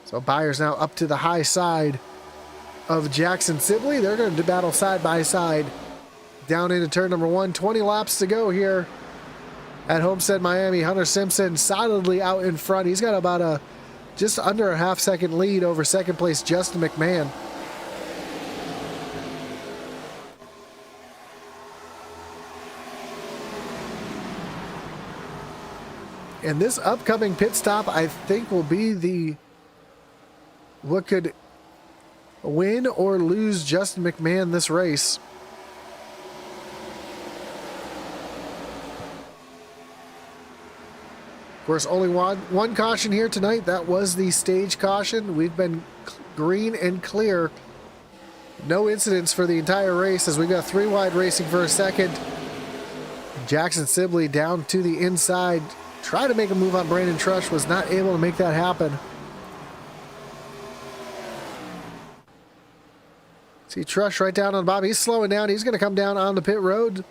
So Byers now up to the high side of Jackson Sibley. They're going to battle side by side down into turn number 1. 20 laps to go here at Homestead, Miami. Hunter Simpson solidly out in front. He's got about a just under a half-second lead over second place Justin McMahon. And this upcoming pit stop, I think, will be what could win or lose Justin McMahon this race. Of course, only one caution here tonight. That was the stage caution. We've been green and clear. No incidents for the entire race as we got 3 wide racing for a second. Jackson Sibley down to the inside. Tried to make a move on Brandon Trush. Was not able to make that happen. See Trush right down on the bottom. He's slowing down. He's going to come down on the pit road.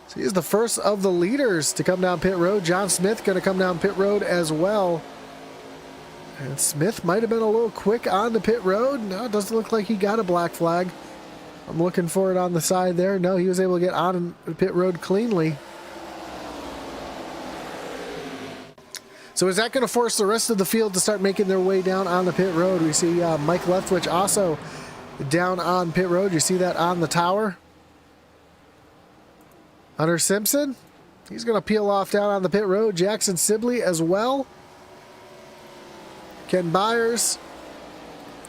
So he's the first of the leaders to come down pit road. John Smith going to come down pit road as well. And Smith might have been a little quick on the pit road. No, it doesn't look like he got a black flag. I'm looking for it on the side there. No, he was able to get on the pit road cleanly. So is that going to force the rest of the field to start making their way down on the pit road? We see Mike Leftwich also down on pit road. You see that on the tower. Hunter Simpson, he's going to peel off down on the pit road. Jackson Sibley as well. Ken Byers,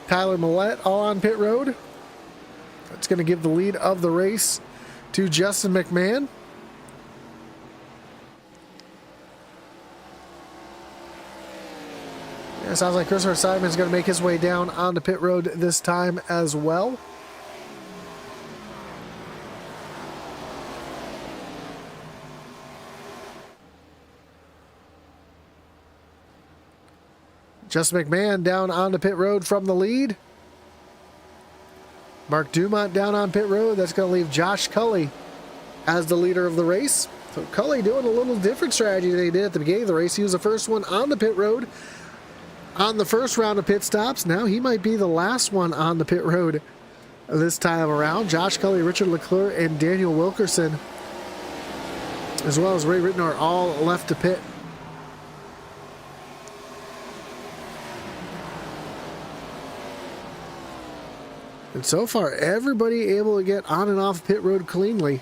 Tyler Millette all on pit road. That's going to give the lead of the race to Justin McMahon. Yeah, sounds like Christopher Simon's going to make his way down on the pit road this time as well. Justin McMahon down on the pit road from the lead. Mark Dumont down on pit road. That's going to leave Josh Cully as the leader of the race. So Cully doing a little different strategy than he did at the beginning of the race. He was the first one on the pit road on the first round of pit stops. Now he might be the last one on the pit road this time around. Josh Cully, Richard Leclerc, and Daniel Wilkerson, as well as Ray Rittenhour, all left to pit. And so far, everybody able to get on and off pit road cleanly.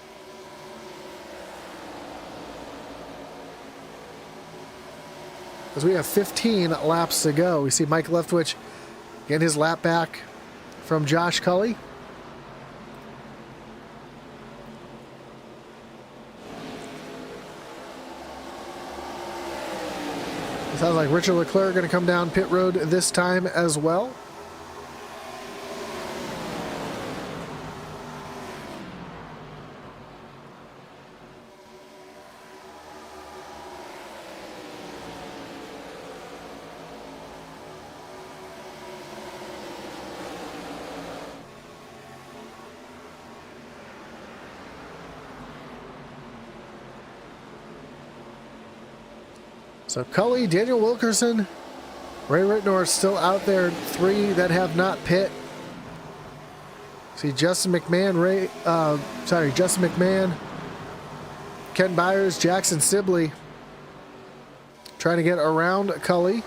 As we have 15 laps to go. We see Mike Leftwich get his lap back from Josh Cully. It sounds like Richard Leclerc going to come down pit road this time as well. So Cully, Daniel Wilkerson, Ray Rittenhour still out there. 3 that have not pit. See Justin McMahon, Justin McMahon, Ken Byers, Jackson Sibley trying to get around Cully.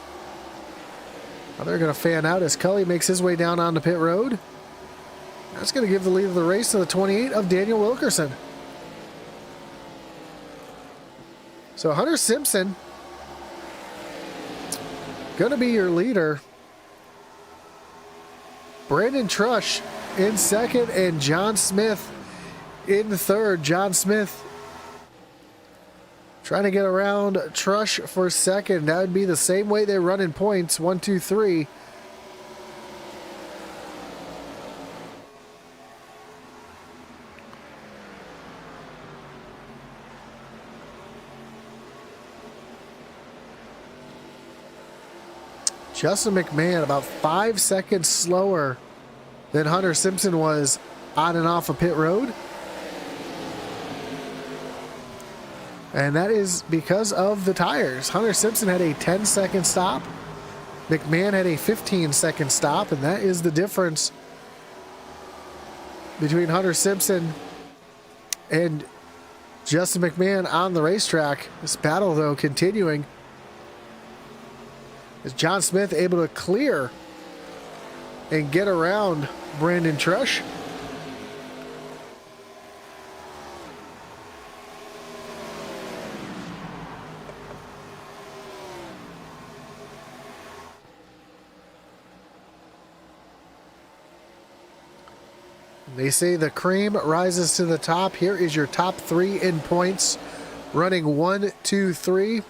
Now they're going to fan out as Cully makes his way down on the pit road. That's going to give the lead of the race to the 28 of Daniel Wilkerson. So Hunter Simpson going to be your leader. Brandon Trush in second and John Smith in third. John Smith trying to get around Trush for second. That would be the same way they run in points. 1, 2, 3. Justin McMahon about 5 seconds slower than Hunter Simpson was on and off of pit road. And that is because of the tires. Hunter Simpson had a 10-second stop. McMahon had a 15-second stop, and that is the difference between Hunter Simpson and Justin McMahon on the racetrack. This battle, though, continuing. Is John Smith able to clear and get around Brandon Trush? They say the cream rises to the top. Here is your top 3 in points, running 1, 2, 3.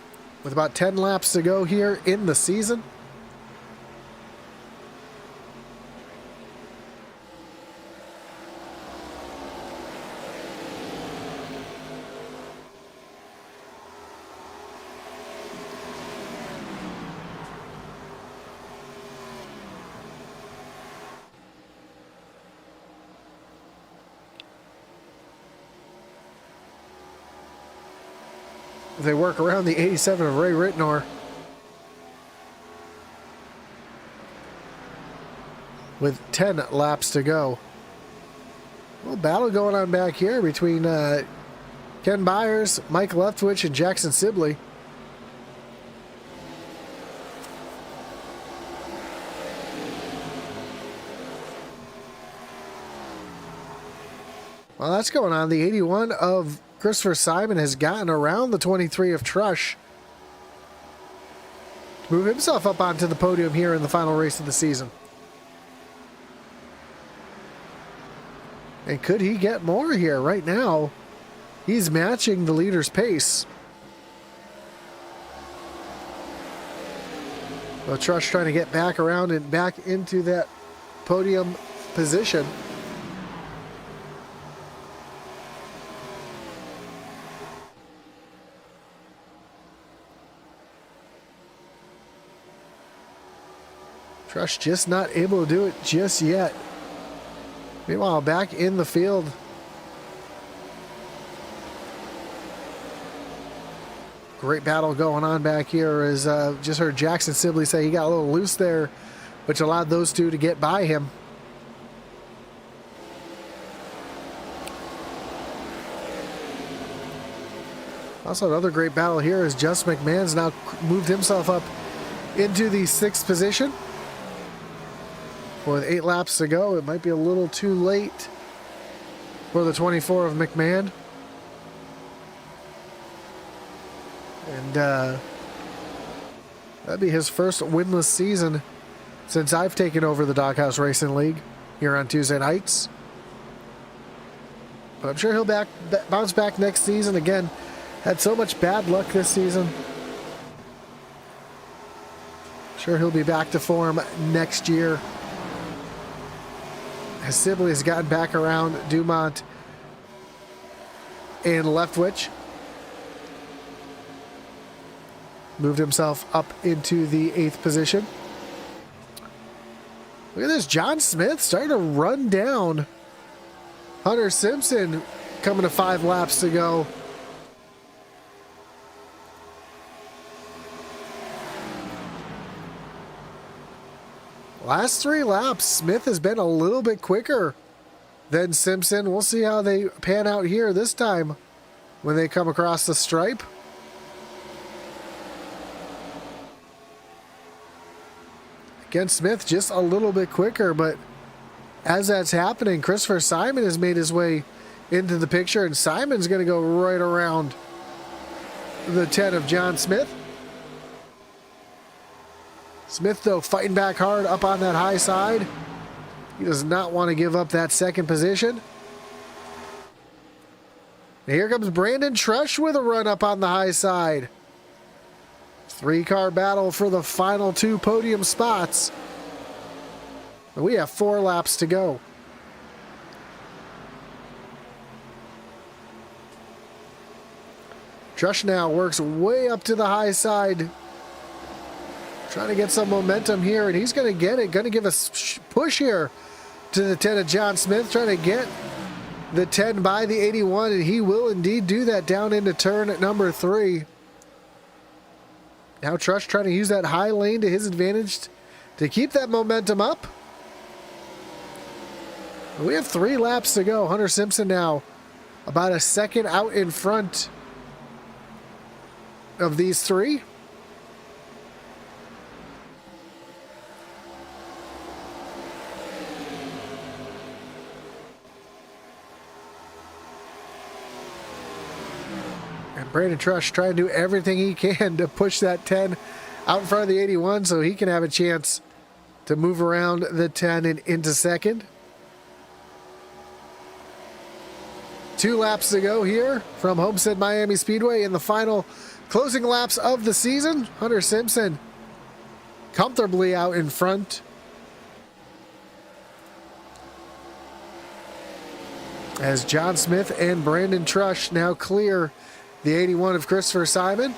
With about 10 laps to go here in the season. They work around the 87 of Ray Rittenhour. With 10 laps to go. A little battle going on back here between Ken Byers, Mike Leftwich, and Jackson Sibley. While that's going on, the 81 of Christopher Simon has gotten around the 23 of Trush. Move himself up onto the podium here in the final race of the season. And could he get more here? Right now, he's matching the leader's pace. Well, Trush trying to get back around and back into that podium position. Trush just not able to do it just yet. Meanwhile, back in the field, great battle going on back here. As just heard Jackson Sibley say he got a little loose there, which allowed those two to get by him. Also, another great battle here as Just McMahon's now moved himself up into the 6th position. With 8 laps to go, it might be a little too late for the 24 of McMahon. And that'd be his first winless season since I've taken over the Doghouse Racing League here on Tuesday nights. But I'm sure he'll bounce back next season. Again, had so much bad luck this season. Sure he'll be back to form next year. As Sibley has gotten back around Dumont and Leftwich. Moved himself up into the 8th position. Look at this. John Smith starting to run down Hunter Simpson, coming to 5 laps to go. Last 3 laps, Smith has been a little bit quicker than Simpson. We'll see how they pan out here this time when they come across the stripe. Again, Smith just a little bit quicker, but as that's happening, Christopher Simon has made his way into the picture, and Simon's going to go right around the 10 of John Smith. Smith, though, fighting back hard up on that high side. He does not want to give up that 2nd position. And here comes Brandon Trush with a run up on the high side. 3-car battle for the final 2 podium spots. And we have 4 laps to go. Trush now works way up to the high side, trying to get some momentum here, and he's going to get it. Going to give a push here to the 10 of John Smith, trying to get the 10 by the 81, and he will indeed do that down into turn at number 3. Now Trush trying to use that high lane to his advantage to keep that momentum up. We have 3 laps to go. Hunter Simpson now about a second out in front of these 3. Brandon Trush trying to do everything he can to push that 10 out in front of the 81 so he can have a chance to move around the 10 and into 2nd. 2 laps to go here from Homestead Miami Speedway in the final closing laps of the season. Hunter Simpson comfortably out in front. As John Smith and Brandon Trush now clear the 81 of Christopher Simon.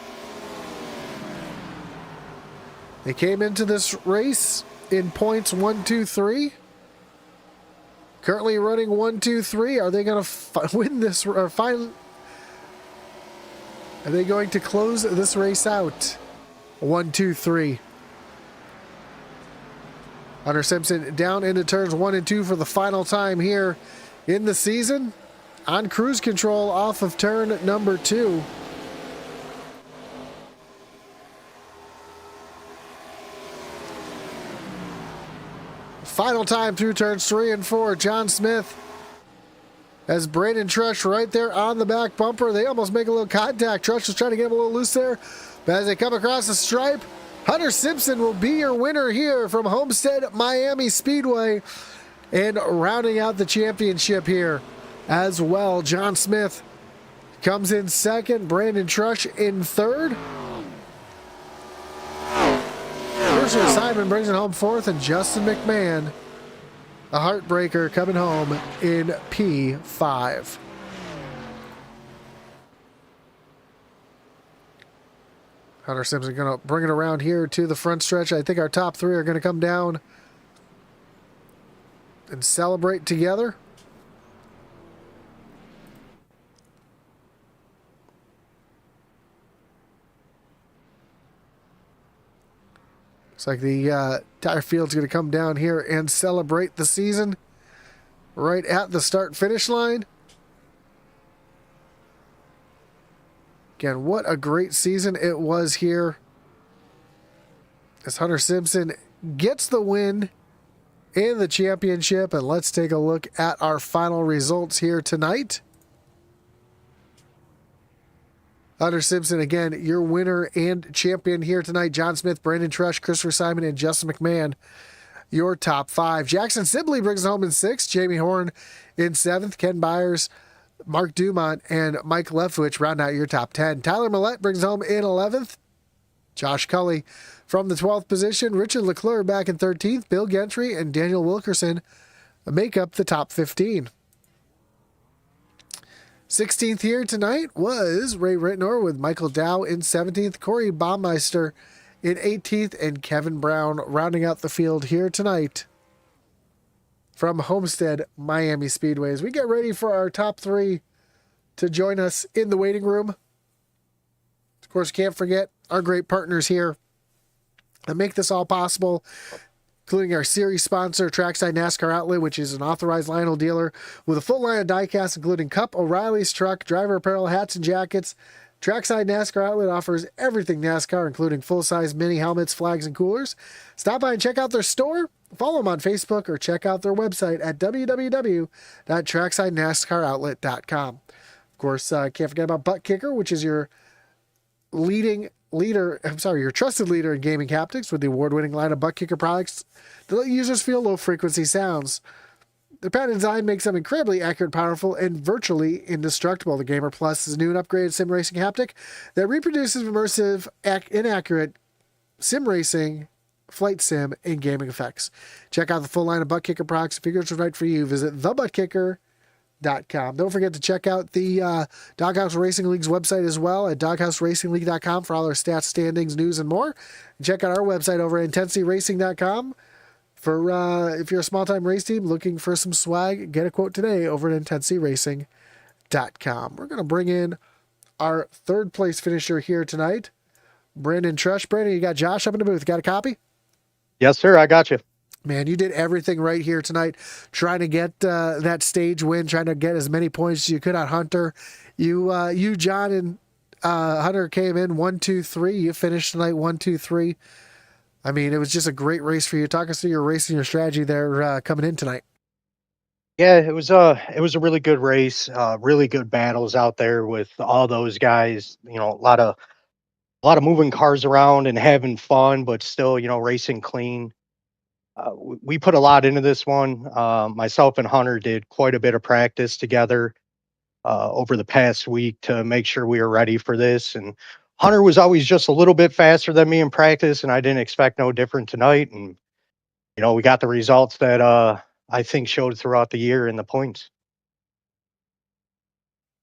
They came into this race in points 1, 2, 3. Currently running 1, 2, 3. Are they going to win this or find? Are they going to close this race out? 1, 2, 3. Hunter Simpson down into turns 1 and 2 for the final time here in the season. On cruise control off of turn number 2. Final time through turns 3 and 4. John Smith as Brandon Trush right there on the back bumper. They almost make a little contact. Trush was trying to get him a little loose there. But as they come across the stripe, Hunter Simpson will be your winner here from Homestead Miami Speedway. And rounding out the championship here as well, John Smith comes in second, Brandon Trush in third. Mercer Simon brings it home fourth, and Justin McMahon, a heartbreaker, coming home in P5. Hunter Simpson going to bring it around here to the front stretch. I think our top three are going to come down and celebrate together. Looks like the tire field's going to come down here and celebrate the season right at the start-finish line. Again, what a great season it was here as Hunter Simpson gets the win in the championship. And let's take a look at our final results here tonight. Hunter Simpson, again, your winner and champion here tonight. John Smith, Brandon Trush, Christopher Simon, and Justin McMahon, your top five. Jackson Sibley brings it home in sixth. Jamie Horn in seventh. Ken Byers, Mark Dumont, and Mike Leftwich round out your top 10. Tyler Millette brings home in 11th. Josh Cully from the 12th position. Richard Leclerc back in 13th. Bill Gentry and Daniel Wilkerson make up the top 15. 16th here tonight was Ray Rittenor with Michael Dow in 17th, Corey Baumeister in 18th, and Kevin Brown rounding out the field here tonight from Homestead Miami Speedway. As we get ready for our top three to join us in the waiting room. Of course, can't forget our great partners here that make this all possible, including our series sponsor, Trackside NASCAR Outlet, which is an authorized Lionel dealer with a full line of diecast, including Cup, O'Reilly's truck, driver apparel, hats, and jackets. Trackside NASCAR Outlet offers everything NASCAR, including full-size mini helmets, flags, and coolers. Stop by and check out their store, follow them on Facebook, or check out their website at www.tracksidenascaroutlet.com. Of course, can't forget about Butt Kicker, which is your your trusted leader in gaming haptics with the award-winning line of Butt Kicker products that let users feel low-frequency sounds. The patent design makes them incredibly accurate, powerful, and virtually indestructible. The Gamer Plus is a new and upgraded sim racing haptic that reproduces immersive, inaccurate sim racing, flight sim, and gaming effects. Check out the full line of Butt Kicker products and figure it's right for you. Visit thebuttkicker.com. Don't forget to check out the Doghouse Racing League's website as well at doghouseracingligue.com for all our stats, standings, news, and more. And check out our website over at intensityracing.com for if you're a small-time race team looking for some swag. Get a quote today over at intensityracing.com. We're going to bring in our third place finisher here tonight, Brandon Trush. Brandon, you got Josh up in the booth. Got a copy? Yes, sir. I got you. Man, you did everything right here tonight, trying to get that stage win, trying to get as many points as you could on Hunter. You, John, and Hunter came in 1, 2, 3. You finished tonight 1, 2, 3. I mean, it was just a great race for you. Talk us through your race and your strategy there coming in tonight. Yeah, it was a really good race. Really good battles out there with all those guys. You know, a lot of moving cars around and having fun, but still, racing clean. We put a lot into this one. Myself and Hunter did quite a bit of practice together over the past week to make sure we were ready for this. And Hunter was always just a little bit faster than me in practice, and I didn't expect no different tonight. And, we got the results that I think showed throughout the year in the points.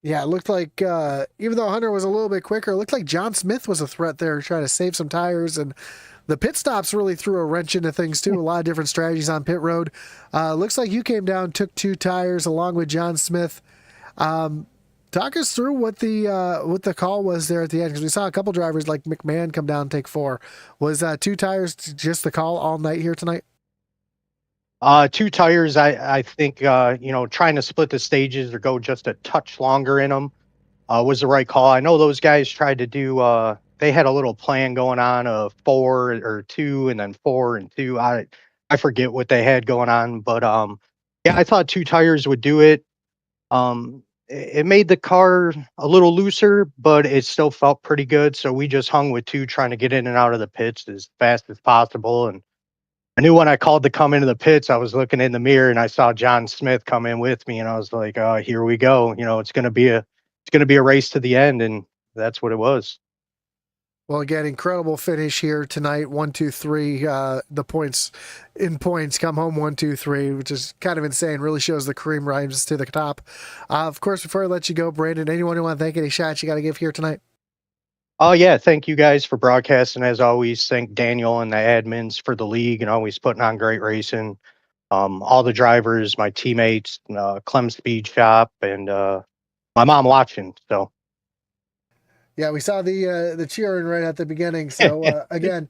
Yeah, it looked like, even though Hunter was a little bit quicker, it looked like John Smith was a threat there trying to save some tires, and the pit stops really threw a wrench into things too. A lot of different strategies on pit road. Looks like you came down, took 2 tires along with John Smith. Talk us through what the call was there at the end, because we saw a couple drivers like McMahon come down and take 4. Was 2 tires just the call all night here tonight? 2 tires, I think, trying to split the stages or go just a touch longer in them was the right call. I know those guys tried to do, they had a little plan going on of 4 or 2 and then 4 and 2. I forget what they had going on, but yeah, I thought 2 tires would do it. It made the car a little looser, but it still felt pretty good. So we just hung with two, trying to get in and out of the pits as fast as possible. And I knew when I called to come into the pits, I was looking in the mirror and I saw John Smith come in with me, and I was like, "Oh, here we go. It's gonna be a race to the end," and that's what it was. Well, again, incredible finish here tonight. 1, 2, 3. The points come home 1, 2, 3, which is kind of insane. Really shows the cream rises to the top. Of course, before I let you go, Brandon, anyone who want to thank, any shots you got to give here tonight? Oh yeah, thank you guys for broadcasting. As always, thank Daniel and the admins for the league and always putting on great racing. All the drivers, my teammates, Clem Speed Shop, and my mom watching. So Yeah, we saw the cheering right at the beginning. So again,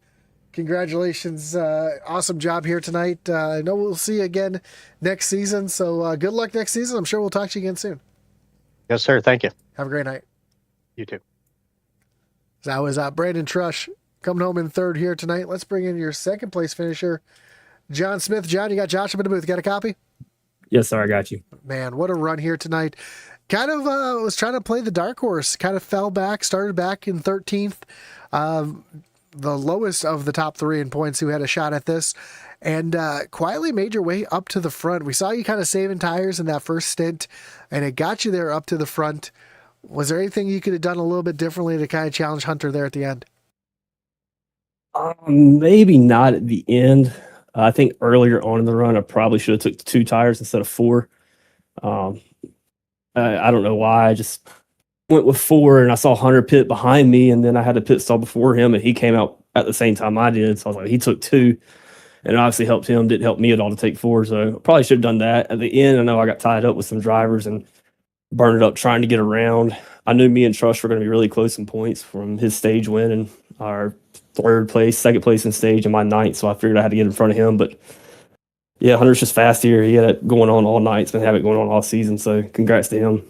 congratulations, awesome job here tonight. I know we'll see you again next season. So good luck next season. I'm sure we'll talk to you again soon. yes, sir. Thank you. Have a great night. You too. So that was Brandon Trush coming home in third here tonight. Let's bring in your second place finisher, John Smith. John, you got Josh up in the booth. Got a copy? Yes, sir. I got you. Man, what a run here tonight. Kind of was trying to play the dark horse. Kind of fell back, started back in 13th. The lowest of the top three in points who had a shot at this. And quietly made your way up to the front. We saw you kind of saving tires in that first stint, and it got you there up to the front. Was there anything you could have done a little bit differently to kind of challenge Hunter there at the end? Maybe not at the end. I think earlier on in the run, I probably should have took 2 tires instead of 4. I don't know why. I just went with 4, and I saw Hunter pit behind me, and then I had a pit stall before him, and he came out at the same time I did. So I was like, he took 2, and it obviously helped him. Didn't help me at all to take 4. So probably should have done that. At the end, I know I got tied up with some drivers and burned it up trying to get around. I knew me and Trush were going to be really close in points from his stage win and our third place, second place in stage, and my ninth. So I figured I had to get in front of him. But yeah, Hunter's just fast here. He had it going on all night. He's been having it going on all season. So congrats to him.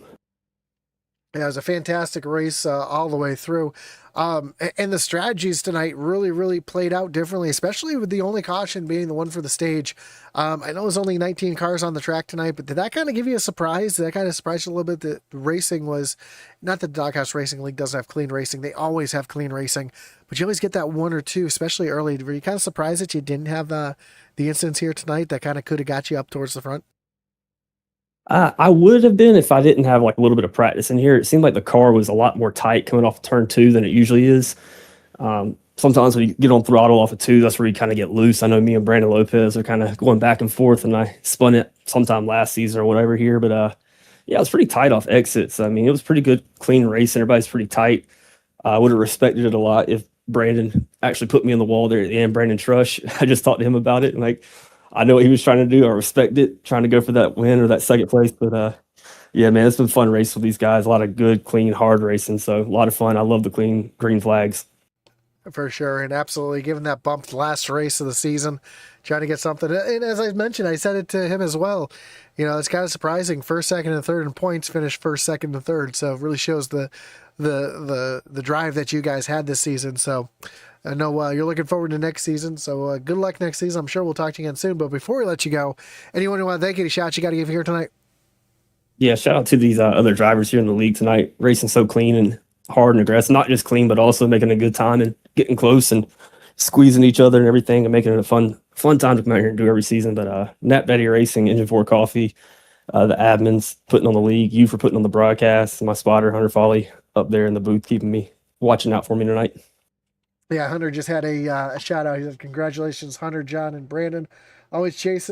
Yeah, it was a fantastic race all the way through. And the strategies tonight really, really played out differently, especially with the only caution being the one for the stage. I know it was only 19 cars on the track tonight, but did that kind of give you a surprise? Did that kind of surprise you a little bit that the racing was, not that the Doghouse Racing League doesn't have clean racing. They always have clean racing, but you always get that 1 or 2, especially early. Were you kind of surprised that you didn't have the incidents here tonight that kind of could have got you up towards the front? I would have been if I didn't have like a little bit of practice in here. It seemed like the car was a lot more tight coming off turn 2 than it usually is. Sometimes when you get on throttle off of 2, that's where you kind of get loose. I know me and Brandon Lopez are kind of going back and forth, and I spun it sometime last season or whatever here. But yeah, it was pretty tight off exits. I mean, it was pretty good, clean racing. Everybody's pretty tight. I would have respected it a lot if Brandon actually put me on the wall there at the end. Brandon Trush, I just talked to him about it, and like, I know what he was trying to do. I respect it, trying to go for that win or that second place. But yeah, man, it's been fun racing with these guys. A lot of good, clean, hard racing. So a lot of fun. I love the clean green flags. For sure, and absolutely given that bump the last race of the season, trying to get something. And as I mentioned, I said it to him as well. You know, it's kind of surprising. First, second, and third in points, finished first, second, and third. So it really shows the drive that you guys had this season. So I know you're looking forward to next season. So good luck next season. I'm sure we'll talk to you again soon. But before we let you go, anyone who want to thank any shots you got to give here tonight? Yeah, shout out to these other drivers here in the league tonight, racing so clean and hard and aggressive. Not just clean, but also making a good time and getting close and squeezing each other and everything, and making it a fun time to come out here and do every season. But Nat Betty Racing, Engine 4 Coffee, the admins putting on the league, you for putting on the broadcast, and my spotter Hunter Foley up there in the booth keeping me watching out for me tonight. Yeah, Hunter just had a shout out. He said, "Congratulations, Hunter, John, and Brandon. Always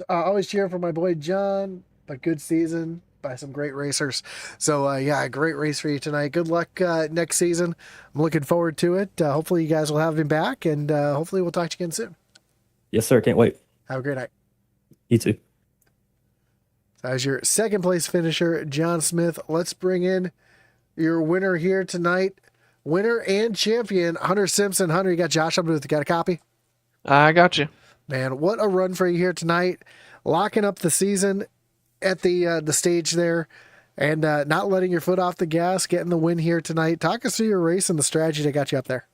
always cheering for my boy John. But good season by some great racers." So yeah, a great race for you tonight. Good luck next season. I'm looking forward to it. Hopefully you guys will have him back, and hopefully we'll talk to you again soon. Yes, sir. Can't wait. Have a great night. You too. So as your second place finisher, John Smith, let's bring in your winner here tonight. Winner and champion, Hunter Simpson. Hunter, you got Josh up with you. Got a copy? I got you. Man, what a run for you here tonight. Locking up the season at the stage there, and not letting your foot off the gas, getting the win here tonight. Talk us through your race and the strategy that got you up there.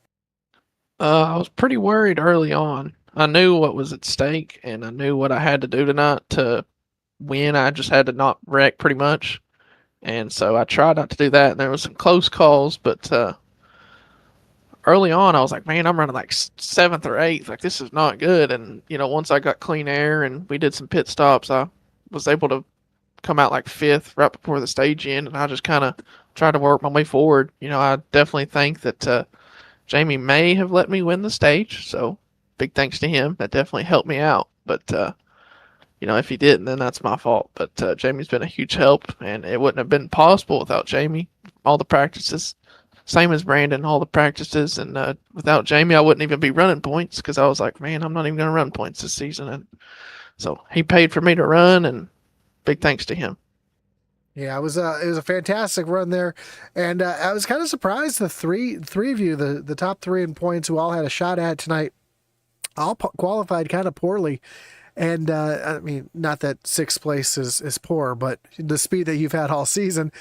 I was pretty worried early on. I knew what was at stake, and I knew what I had to do tonight to win. I just had to not wreck pretty much. And so I tried not to do that, and there was some close calls, but early on I was like, man, I'm running like seventh or eighth. Like, this is not good. And, once I got clean air and we did some pit stops, I was able to come out like fifth right before the stage end, and I just kind of tried to work my way forward. I definitely think that Jamie may have let me win the stage, so big thanks to him. That definitely helped me out. But if he didn't, then that's my fault. But Jamie's been a huge help, and it wouldn't have been possible without Jamie. All the practices, same as Brandon, all the practices, and without Jamie, I wouldn't even be running points, because I was like, man, I'm not even going to run points this season. And so he paid for me to run, and big thanks to him. Yeah, it was a fantastic run there, and I was kind of surprised the three of you, the top three in points, who all had a shot at tonight, all qualified kind of poorly. And I mean, not that sixth place is poor, but the speed that you've had all season,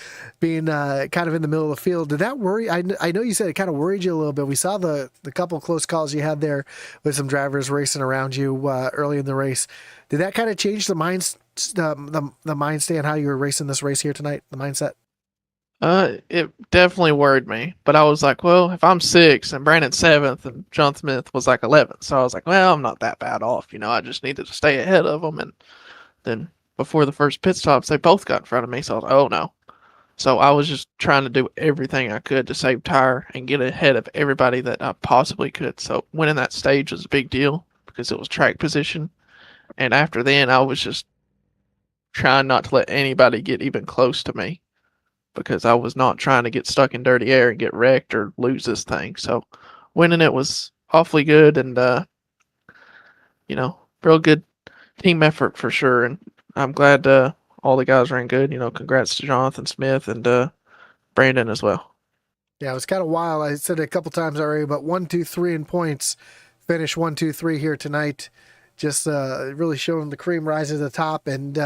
being kind of in the middle of the field, did that worry? I know you said it kind of worried you a little bit. We saw the couple close calls you had there with some drivers racing around you early in the race. Did that kind of change the mind state on how you were racing this race here tonight? The mindset. It definitely worried me, but I was like, well, if I'm sixth and Brandon seventh and John Smith was like 11th, so I was like, well, I'm not that bad off. I just needed to stay ahead of them. And then before the first pit stops, they both got in front of me, so I was like, oh no. So I was just trying to do everything I could to save tire and get ahead of everybody that I possibly could. So winning that stage was a big deal because it was track position. And after then, I was just trying not to let anybody get even close to me, because I was not trying to get stuck in dirty air and get wrecked or lose this thing. So winning it was awfully good, and real good team effort for sure. And I'm glad all the guys ran good. Congrats to Jonathan Smith and Brandon as well. Yeah, it was kind of wild. I said it a couple times already, but 1, 2, 3 in points. Finish 1, 2, 3 here tonight. Just really showing the cream rise to the top, and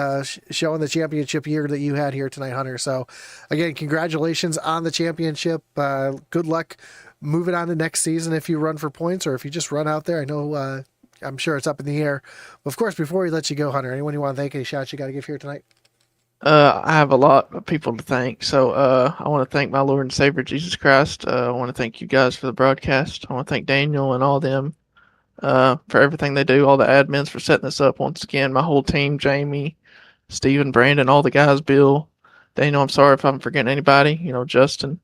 showing the championship year that you had here tonight, Hunter. So, again, congratulations on the championship. Good luck moving on to next season if you run for points or if you just run out there. I know, I'm sure it's up in the air. But of course, before we let you go, Hunter, anyone you want to thank, any shots you got to give here tonight? I have a lot of people to thank. So I want to thank my Lord and Savior, Jesus Christ. I want to thank you guys for the broadcast. I want to thank Daniel and all them for everything they do, all the admins for setting this up once again, my whole team, Jamie, Steven, Brandon, all the guys, Bill, Daniel, I'm sorry if I'm forgetting anybody, Justin,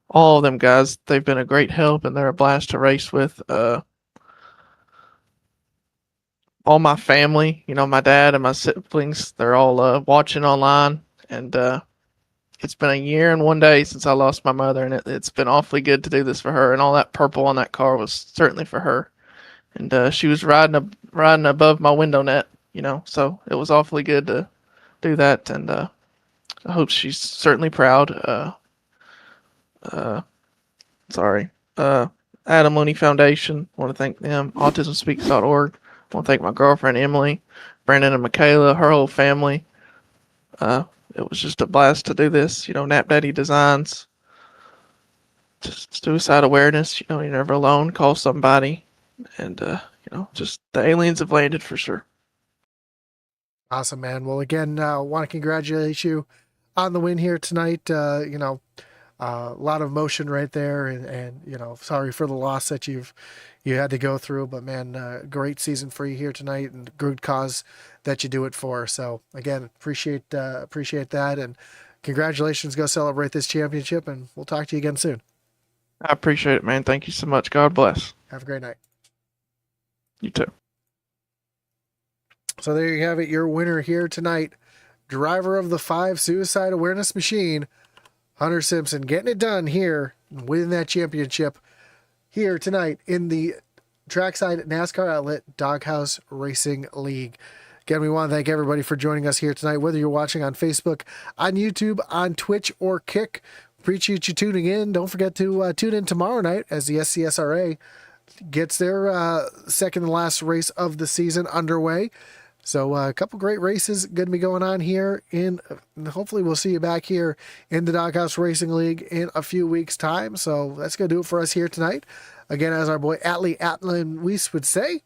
all of them guys, they've been a great help, and they're a blast to race with. All my family, my dad and my siblings, they're all watching online, and it's been a year and 1 day since I lost my mother, and it's been awfully good to do this for her, and all that purple on that car was certainly for her. And she was riding above my window net, so it was awfully good to do that. And I hope she's certainly proud. Adam Looney Foundation, I want to thank them. AutismSpeaks.org. I want to thank my girlfriend, Emily, Brandon and Michaela, her whole family. It was just a blast to do this. Nap Daddy Designs. Just suicide awareness. You're never alone. Call somebody. And, just the aliens have landed for sure. Awesome, man. Well, again, I want to congratulate you on the win here tonight. A lot of emotion right there, and sorry for the loss that you had to go through, but man, great season for you here tonight, and good cause that you do it for. So again, appreciate that, and congratulations. Go celebrate this championship, and we'll talk to you again soon. I appreciate it, man. Thank you so much. God bless. Have a great night. You too. So there you have it, your winner here tonight, driver of the 5 suicide awareness machine, Hunter Simpson, getting it done here, winning that championship here tonight in the Trackside NASCAR Outlet Doghouse Racing League. Again, we want to thank everybody for joining us here tonight, whether you're watching on Facebook, on YouTube, on Twitch, or Kick. Appreciate you tuning in. Don't forget to tune in tomorrow night as the SCSRA gets their second and last race of the season underway. So a couple great races going to be going on here, and hopefully we'll see you back here in the Doghouse Racing League in a few weeks' time. So that's going to do it for us here tonight. Again, as our boy Atlee Atlin Weiss would say,